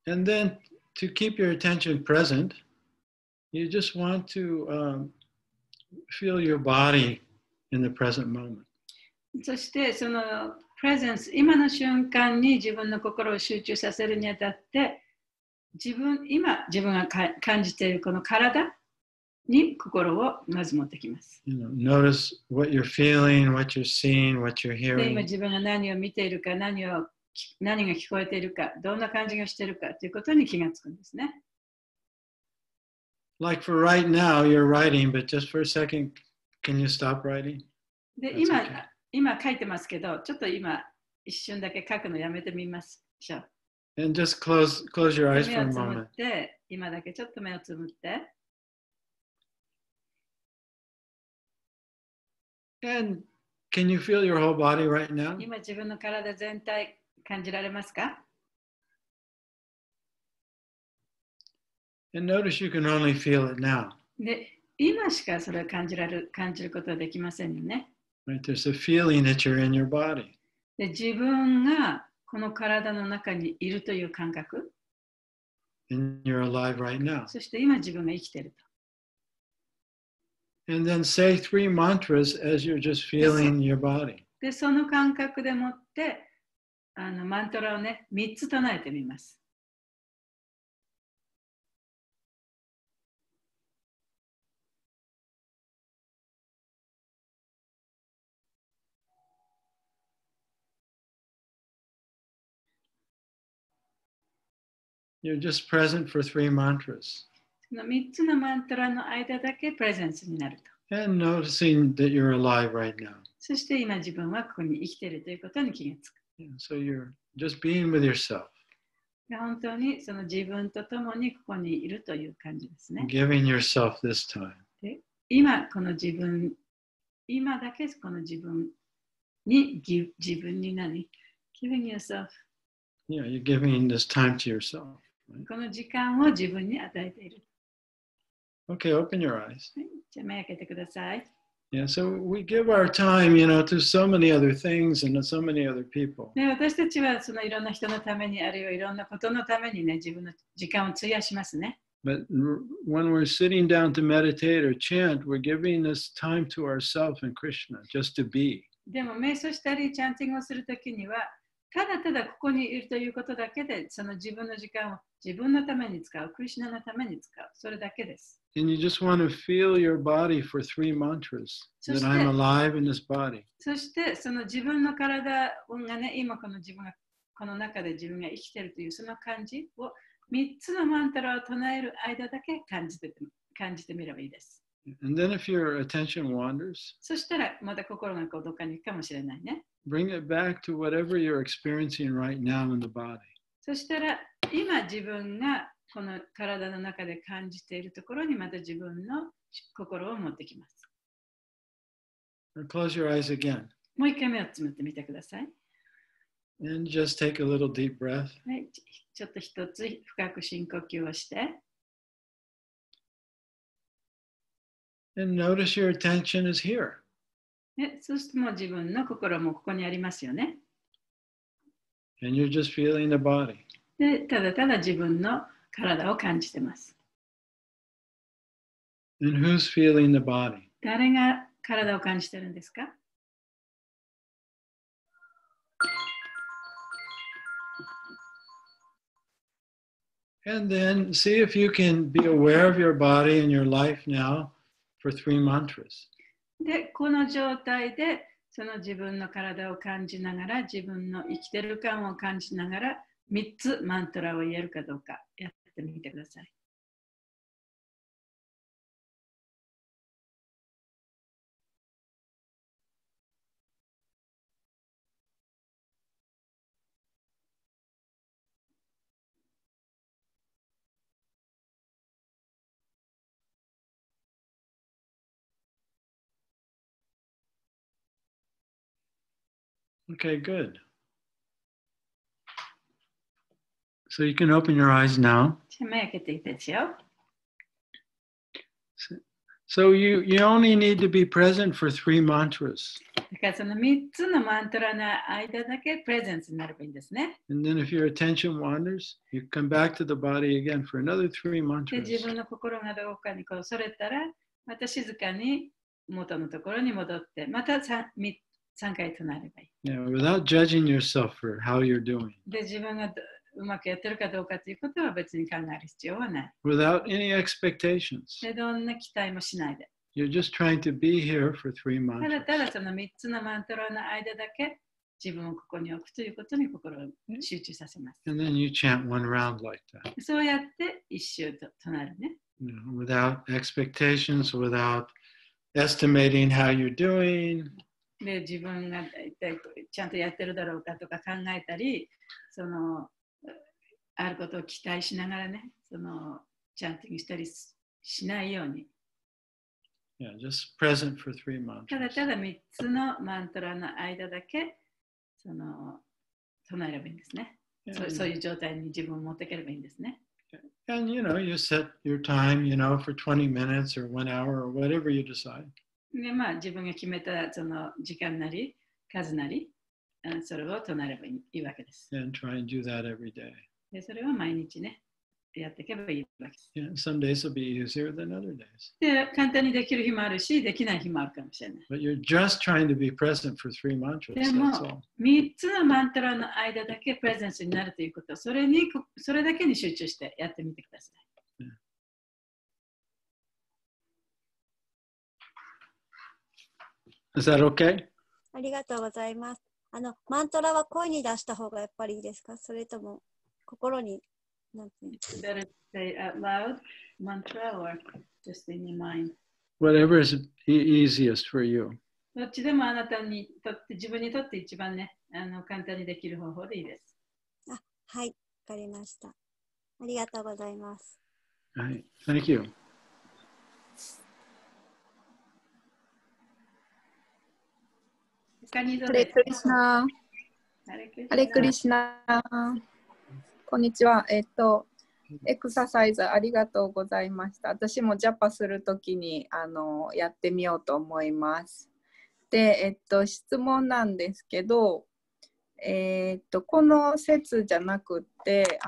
And then to keep your attention present, you just want to feel your body in the present moment. そしてそのプレゼンス、今の瞬間に自分の心を集中させるにあたって、今自分が感じているこの体に心をまず持ってきます。Notice what you're feeling, what you're seeing, what you're で、今 hearing. 自分が何を見ているか、何が聞こえているか、どんな感じがしているかということに気がつくんですね。Like for right now, you're writing, but just for a second, can you stop writing? で、That's 今書いてますけど、ちょっと今一瞬だけ書くのやめてみましょう。And just close your eyes 目 for を a つむ moment. って、今だけちょっと目をつむって。And can you feel your whole body right now? 今自分の体全体感じられますか？ And notice you can only feel it now. で、今しかそれを感じることはできませんよね。Right? There's a feeling that you're in your body. で、自分がこの体の中にいるという感覚。And you're alive right now. そして今自分が生きていると。And then say 3 mantras as you're just feeling your body. で、その感覚でもってマントラをね、3つ唱えてみます。You're just present for 3 mantras. その3つのマントラの間だけプレゼンスになると。And noticing that you're alive right now. そして今自分はここに生きているということに気がつく。So you're just being with yourself. で、本当にその自分と共にここにいるという感じですね。Giving yourself this time. で、今この自分、今だけこの自分に、自分に何？ Giving yourself. Yeah, you're giving this time to yourself. この時間を自分に与えている。Okay, open your eyes. はい、じゃあ目開けてください。Yeah, so we give our time, to so many other things and to so many other people. で、私たちはそのいろんな人のために、あるいはいろんなことのためにね、自分の時間を費やしますね。But when we're sitting down to meditate or chant, we're giving this time to ourselves and Krishna, just to be. でも、瞑想したり、チャンティングをするときには、ただただここにいるということだけで、その自分の時間を自分のために使う、クリシュナのために使う、それだけです。And you just want to feel your body for 3 mantras, that I'm alive in this body. そして、その自分の体がね、今この自分がこの中で自分が生きているというその感じを3つのマントラを唱える間だけ感じてみればいいです。And then if your attention wanders, そしたらまた心がどっかに行くかもしれないね。bring it back to whatever you're experiencing right now in the body. そしたら今自分がこの体の中で感じているところにまた自分の心を持ってきます。Close your eyes again. もう一回目をつむってみてください。And just take a little deep breath. はい、ちょっと一つ深く深呼吸をして。And notice your attention is here. そうするともう自分の心もここにありますよね。And you're just feeling the body. で、ただただ自分の体を感じてます。And who's feeling the body? 誰が体を感じてるんですか？ And then see if you can be aware of your body and your life now for 3 mantras. で、この状態でその自分の体を感じながら、自分の生きてる感を感じながら、3つマントラを言えるかどうかやってみてください。Okay, good. So you can open your eyes now. 目開けていいですよ。So you only need to be present for 3 mantras. だからその3つのマントラの間だけプレゼンスになればいいんですね。And then if your attention wanders, you come back to the body again for another 3で、 mantras. 自分の心がどこかにそれたら、また静かに元のところに戻って、また 3回唱えればいい。Yeah, without judging yourself for how you're doing. で、自分がうまくやってるかどうかということは別に考える必要はない。Without any expectations. で、どんな期待もしないで。You're just trying to be here for 3ただ mantras. ただその3つのマントラの間だけ自分をここに置くということに心を集中させます。And then you chant 1 round like that. そうやって一周と唱えるね。Without expectations, without estimating how you're doing. で、自分が一体ちゃんとやってるだろうかとか考えたり、あることを期待しながらね、チャンティングしたりしないように。Yeah, just present for 3 mantras. ただただ3つのマントラの間だけ唱えればいいんですね。そういう状態に自分を持っていければいいんですね。And you set your time, for 20 minutes or 1 hour or whatever you decide. で、自分が決めた時間なり、数なり、それを唱えればいいわけです。And try and do that every day. で、それは毎日ね、やっていけばいいわけです。Yeah, some days will be easier than other days. で、簡単にできる日もあるし、できない日もあるかもしれない。But you're just trying to be present for 3 mantras. でも That's all. 3つのマントラの間だけプレゼンスになるということ、それだけに集中してやってみてください。Is that okay? ありがとうございます。マントラは声に出した方がやっぱりいいですか？それとも心になんていうの？ Better say out loud mantra or just in your mind. Whatever is easiest for you. どっちでもあなたにとって、自分にとって一番ね、簡単にできる方法でいいです。はい、わかりました。ありがとうございます。はい、Thank you. ハレクリシナ。ハレクリシナ。こんにちは。エクササイズありがとうございました。私もジャパするときにやってみようと思います。で、質問なんですけど、この説じゃなくて、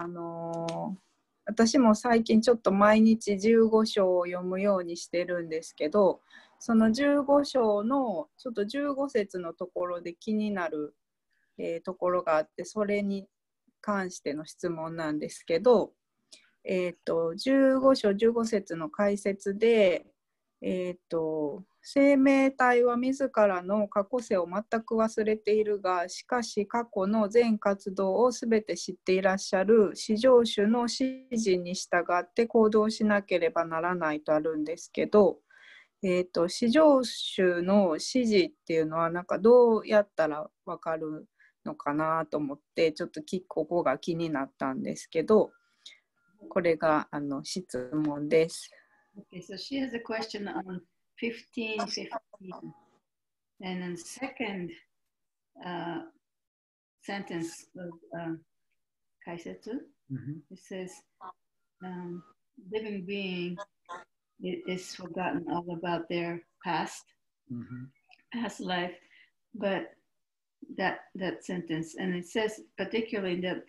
私も最近ちょっと毎日15章を読むようにしてるんですけど、その15章のちょっと15節のところで気になる、ところがあって、それに関しての質問なんですけど、15章15節の解説で、生命体は自らの過去世を全く忘れているが、しかし過去の全活動をすべて知っていらっしゃる至上主の指示に従って行動しなければならないとあるんですけど、至上主の指示っていうのはなんかどうやったらわかるのかなと思って、ちょっとここが気になったんですけど、これが質問です。Okay, so she has a question on 15:15, and then second sentence of 解説, it says, living being is forgotten all about their past life, but that sentence, and it says particularly in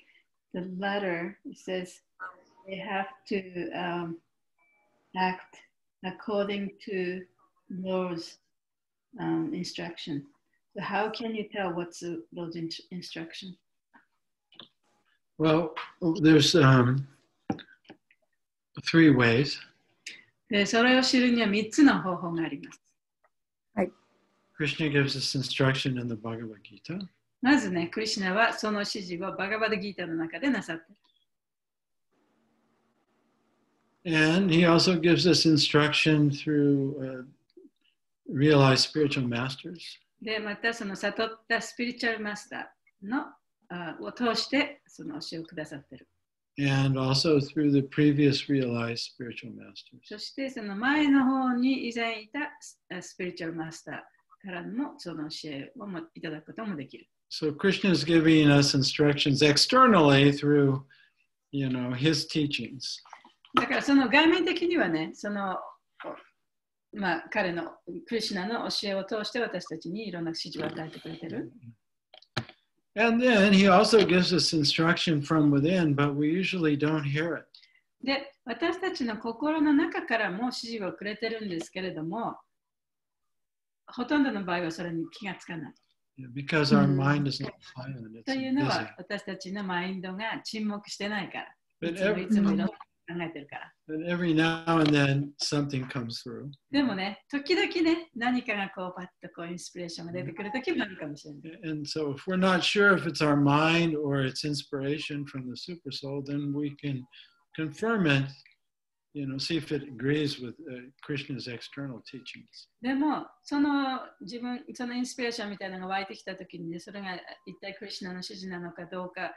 the latter, it says they have to act according to Lord's instruction. So how can you tell what's Lord's instruction? Well, there's 3 ways. で、それを知るには3つの方法があります。はい。Krishna gives us instruction in the Bhagavad Gita. まずね、クリシュナはその指示をバガバダギータの中でなさっている。And he also gives us instruction through realized spiritual masters. で、またその悟ったスピリチュアルマスターのを通してその教えをくださっている。And also through the previous realized spiritual masters. そしてその前の方に以前いたスピリチュアルマスターからもその教えをいただくこともできる。So Krishna is giving us instructions externally through, his teachings. だからその外面的にはね、その彼のクリシュナの教えを通して私たちにいろんな指示を与えてくれてる。And then he also gives us instruction from within, but we usually don't hear it. で、私たちの心の中からも指示をくれてるんですけれども、ほとんどの場合はそれに気がつかない。Because our mind is not silent, it's というの busy. は私たちのマインドが沈黙してないから。い But つもいつもいろんなこと考えてるから。But every now and then something comes through. でもね、時々ね、何かがこうパッとこうインスピレーションが出てくるときもあるかもしれない。And so if we're not sure if it's our mind or it's inspiration from the super soul, then we can confirm it, see if it agrees with Krishna's external teachings. でも、そのインスピレーションみたいなのが湧いてきたときにね、それが一体クリシュナの指示なのかどうか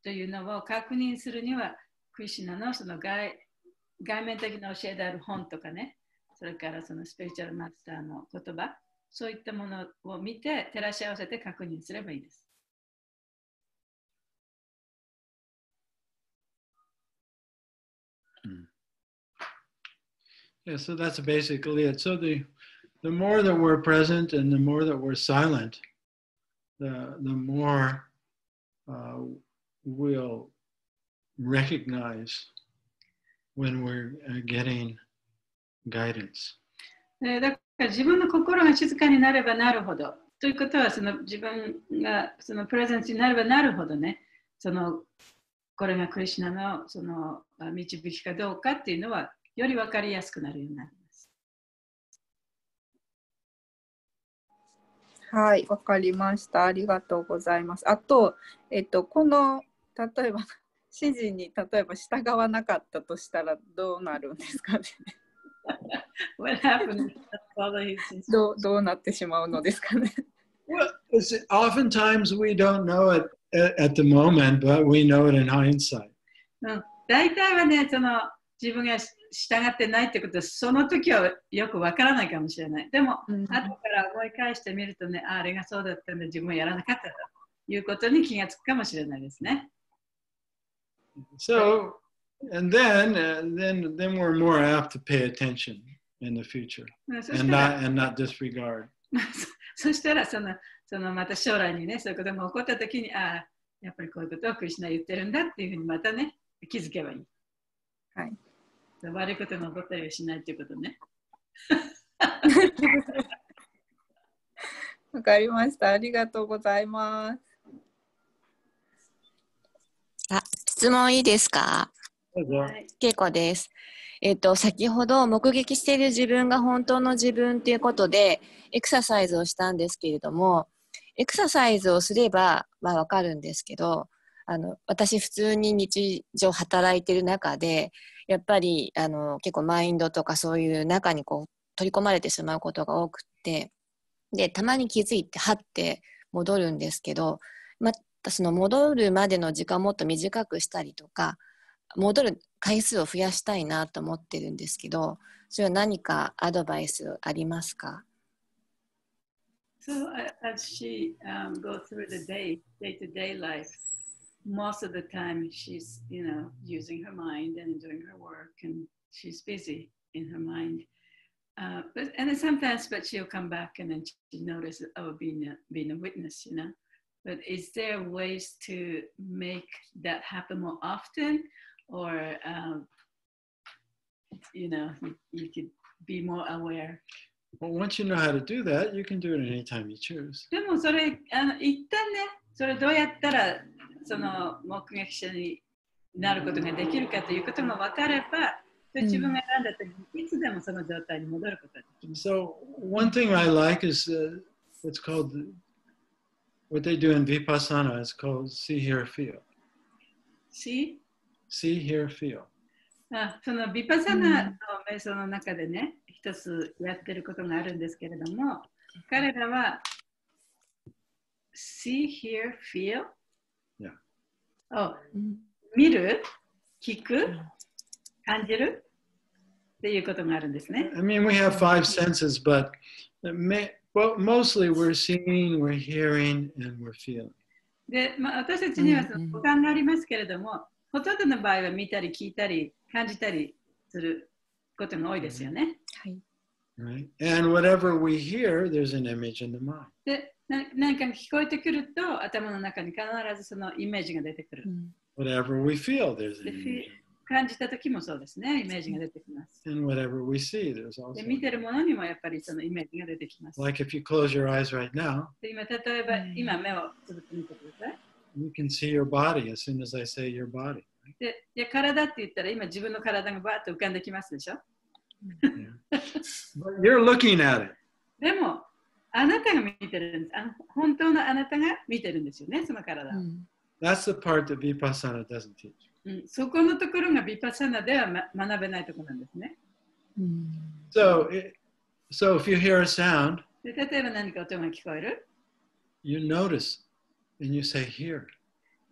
というのを確認するには、クリシュナのその外面的な教えである本とかね、それからそのスピリチュアルマスターの言葉、そういったものを見て照らし合わせて確認すればいいです。Yeah, so that's basically it. So the more that we're present and the more that we're silent, the more we'll recognize when we're getting guidance. だから自分の心が静かになればなるほど、ということはその自分がそのプレゼンスになればなるほどね、これがクリシュナのその導きかどうかっていうのはより分かりやすくなるようになります。はい、わかりました。ありがとうございます。あと、この例えば指示に例えば従わなかったとしたらどうなるんですかね。どうなってしまうのですかね。Well, oftentimes we don't know it at the moment, but we know it in hindsight. 大体はね、自分が従ってないってことはその時はよくわからないかもしれない。でも、後から思い返してみるとね、あれがそうだったんで自分はやらなかったということに気がつくかもしれないですね。So, and then we're more apt to pay attention in the future and not disregard. そしたらまた将来にね、そういうことが起こった時に、やっぱりこういうことをクリシュナ言ってるんだっていうふうにまたね、気づけばいい。はい。悪いことが起こったりはしないっていうことね。わかりました。ありがとうございます。質問いいですか？はい、結構です。先ほど目撃している自分が本当の自分ということでエクササイズをしたんですけれども、エクササイズをすればわかるんですけど、私普通に日常働いている中でやっぱり結構マインドとかそういう中にこう取り込まれてしまうことが多くて、でたまに気づいてはって戻るんですけど、またその戻るまでの時間をもっと短くしたりとか、戻る回数を増やしたいなと思ってるんですけど、それは何かアドバイスありますか？ So as she goes through the day-to-day life, most of the time she's, using her mind and doing her work, and she's busy in her mind. And then sometimes, but she'll come back and then she notices, being a witness, But is there ways to make that happen more often, or you could be more aware? Well, once you know how to do that, you can do it anytime you choose. でもそれ一旦ね、それどうやったらその目撃者になることができるかということが分かれば、自分が選んだ時にいつでもその状態に戻ることができます。So one thing I like is what's called what they do in Vipassana is called see, hear, feel. See, hear, feel. そのビパサナの瞑想の中でね、一つやってることがあるんですけれども、彼らは see, hear, feel、を見る、聞く、感じるっていうことがあるんですね。I mean, we have 5 senses, but mostly we're seeing, we're hearing, and we're feeling. で、私たちにはその五感がありますけれども、ほとんどの場合は見たり聞いたり感じたりすることが多いですよね。はい。Right? And whatever we hear, there's an image in the mind. で、何か聞こえてくると頭の中に必ずそのイメージが出てくる。Whatever we feel, there's an image. 感じた時もそうですね、イメージが出てきます。And whatever we see, there's also. で、見てるものにもやっぱりそのイメージが出てきます。Like if you close your eyes right now, で今、例えば、今目をつぶってみてください。you can see your body as soon as I say your body. で、体って言ったら今自分の体がバーッと浮かんできますでしょ。But you're looking at it. でも、あなたが見てるんです。本当のあなたが見てるんですよね、その体を。That's the part that Vipassana doesn't teach. そこのところがビパッサナでは学べないところなんですね。So if you hear a sound, で例えば何か音が聞こえる。you notice and you say here.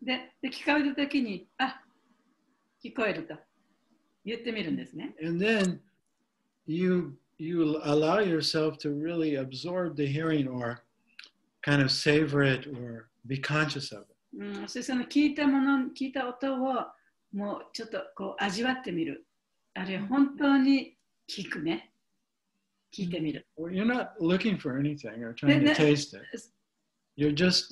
で聞こえるときに、聞こえると言ってみるんですね。And then you allow yourself to really absorb the hearing or kind of savor it or be conscious of it. そしてその聞いた音をもうちょっとこう味わってみる。あるいは本当に聞くね。聞いてみる。Well, you're not looking for anything or trying to taste it. You're just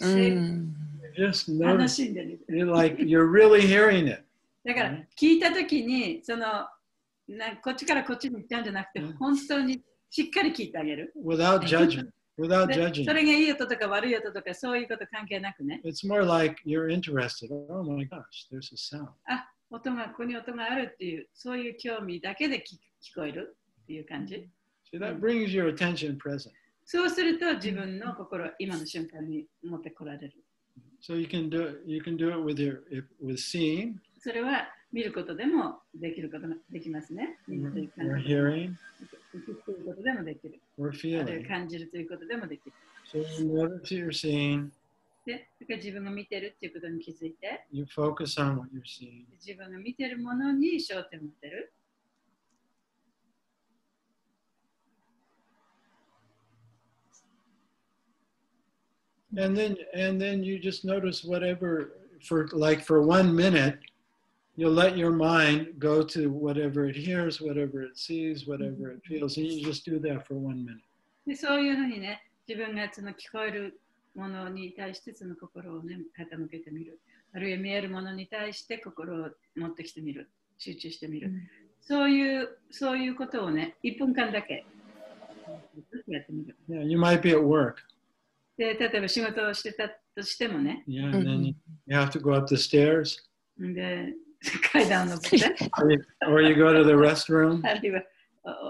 noticing. You're like you're really hearing it. だから聞いたときにこっちからこっちに行っちゃうんじゃなくて、本当にしっかり聞いてあげる。Without judgment. Without judging. それがいい音とか悪い音とかそういうこと関係なくね。It's more like you're interested. Oh my gosh, there's a sound. ここに音があるっていう、そういう興味だけで聞こえるっていう感じ。So that brings your attention present. そうすると自分の心、今の瞬間に持ってこられる。So you can do it with seeing. それは見ることでもできることができますね。Or hearing. 聞くということでもできる。Or feeling. 感じるということでもできる。So you notice you're seeing. で、自分が見てるっていうことに気づいて、You focus on what you're seeing. 自分が見てるものに焦点を持ってる。And then you just notice whatever for 1 minute, you'll let your mind go to whatever it hears, whatever it sees, whatever it feels, and you just do that for 1 minute. でそういうふうにね、自分がその聞こえるものに対してその心をね、傾けてみる。あるいは見えるものに対して心を持ってきてみる。集中してみる。そういうことをね、1分間だけやってみる。Yeah, you might be at work. で、例えば仕事をしてたとしてもね。Yeah, and then you have to go up the stairs. で、階段を登って or you go to the restroom. あるいは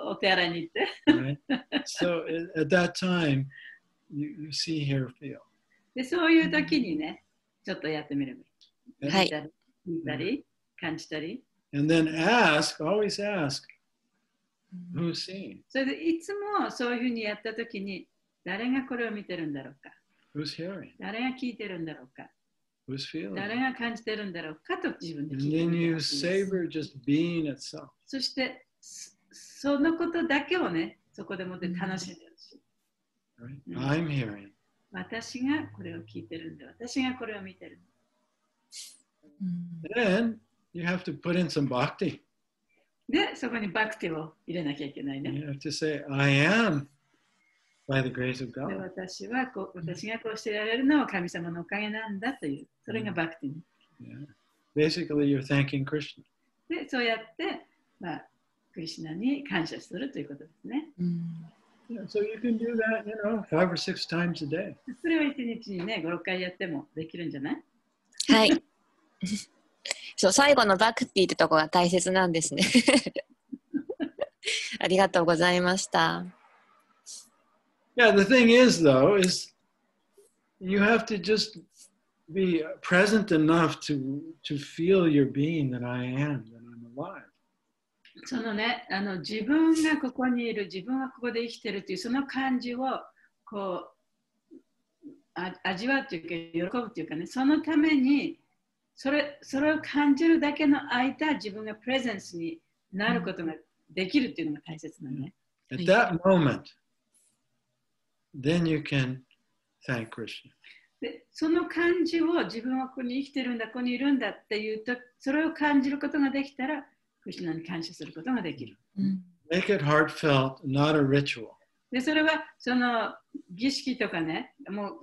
お手洗いに行って Right? So at that time, you see, hear, feel. でそういう時にね、ちょっとやってみればいい。はい。聞いたり、感じたり。And then always ask, who's seeing? それでいつもそういうふうにやった時に、誰がこれを見てるんだろうか。Who's hearing? 誰が聞いてるんだろうか。Who's feeling? 誰が感じてるんだろうかと自分で And 聞いて then みて you ほしいです。 savor just being itself. そしてそのことだけをね、そこでもって楽しんでほしい。Right? I'm hearing. 私がこれを聞いてるんだ。私がこれを見てるんだ。Then you have to put in some bhakti. で、そこにバクティを入れなきゃいけないね。 You have to say, I am by the grace of で God. 私がこうしてやれるのは神様のおかげなんだという、それがバクティ。Yeah. Basically, you're thanking Krishna. で、そうやって、クリシュナに感謝するということですね。Yeah, so you can do that, 5 or 6 times a day. それを1日にね、5、6回やってもできるんじゃない？はい。そう、最後のバクティってとこが大切なんですね。ありがとうございました。Yeah, the thing is, though, is you have to just be present enough to feel your being that I am, that I'm alive. そのね、自分がここにいる、自分はここで生きてるというその感じをこう味わうというか喜ぶというかね、そのためにそれを感じるだけの間、自分がプレゼンスになることができるというのが大切なのね。At that moment, then you can thank Krishna. でその感じを自分はここに生きてるんだ、ここにいるんだっていうと、それを感じることができたら、クリシュナに感謝することができる。Make it heartfelt, not a ritual. でそれはその儀式とかね、もう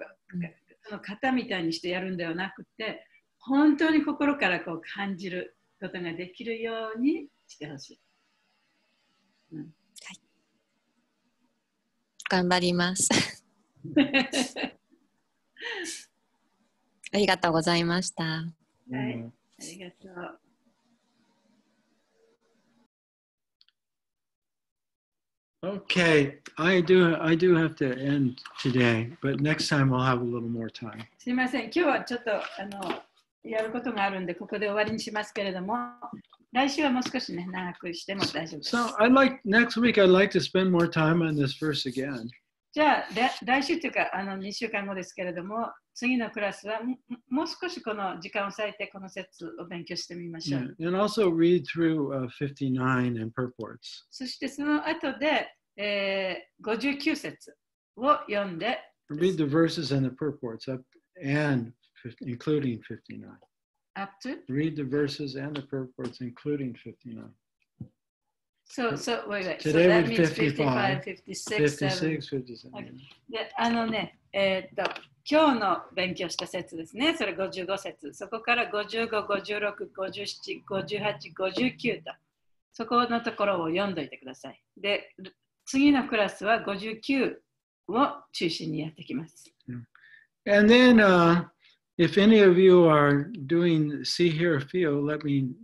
その型みたいにしてやるんではなくて、本当に心からこう感じることができるようにしてほしい。はい。頑張ります。ありがとうございました。はい、ありがとう。Okay, I do have to end today, but next time we'll have a little more time. すみません、今日はちょっとやることがあるんで、ここで終わりにしますけれども、来週はもう少しね、長くしても大丈夫です。So next week I'd like to spend more time on this verse again. じゃあ、来週というか2週間後ですけれども、次のクラスはもう少しこの時間を割いてこの説を勉強してみましょう。Yeah. And also read through 59 and purports. そしてその後で、59節を読んで、Read the verses and the purports up and including 59. Up to? Read the verses and the purports including 59. So wait. So Today that was means 55, 56, 56, 57. Okay. で、今日の勉強した節ですね。それ55節。そこから55、56、57、58、59と。そこのところを読んどいてください。で、次のクラスは59を中心にやってきます。And then if any of you are doing see, hear, feel, let me,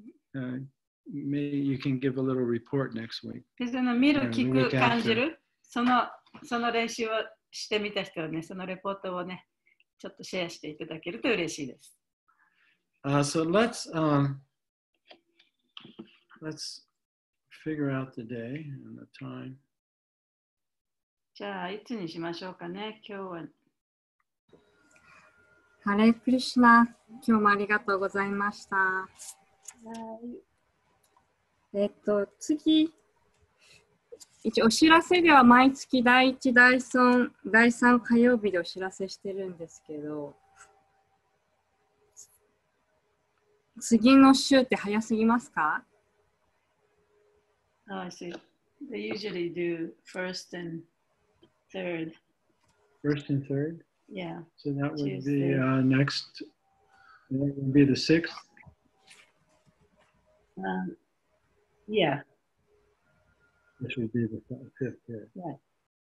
maybe you can give a little report next week. で、その見る、聞く、感じる、その練習をしてみた人はね、そのレポートをね、ちょっとシェアしていただけると嬉しいです。So let's figure out the day and the time. じゃあ、いつにしましょうかね、今日は。ハレークリシュナ、今日もありがとうございました。次、一応お知らせでは毎月第1、第3火曜日でお知らせしてるんですけど、次の週って早すぎますか？ I see. They usually do first and third. First and third? Yeah. So that would Tuesday. be next, that would be the 6th? Yeah. This would be the 5th, yeah. Right.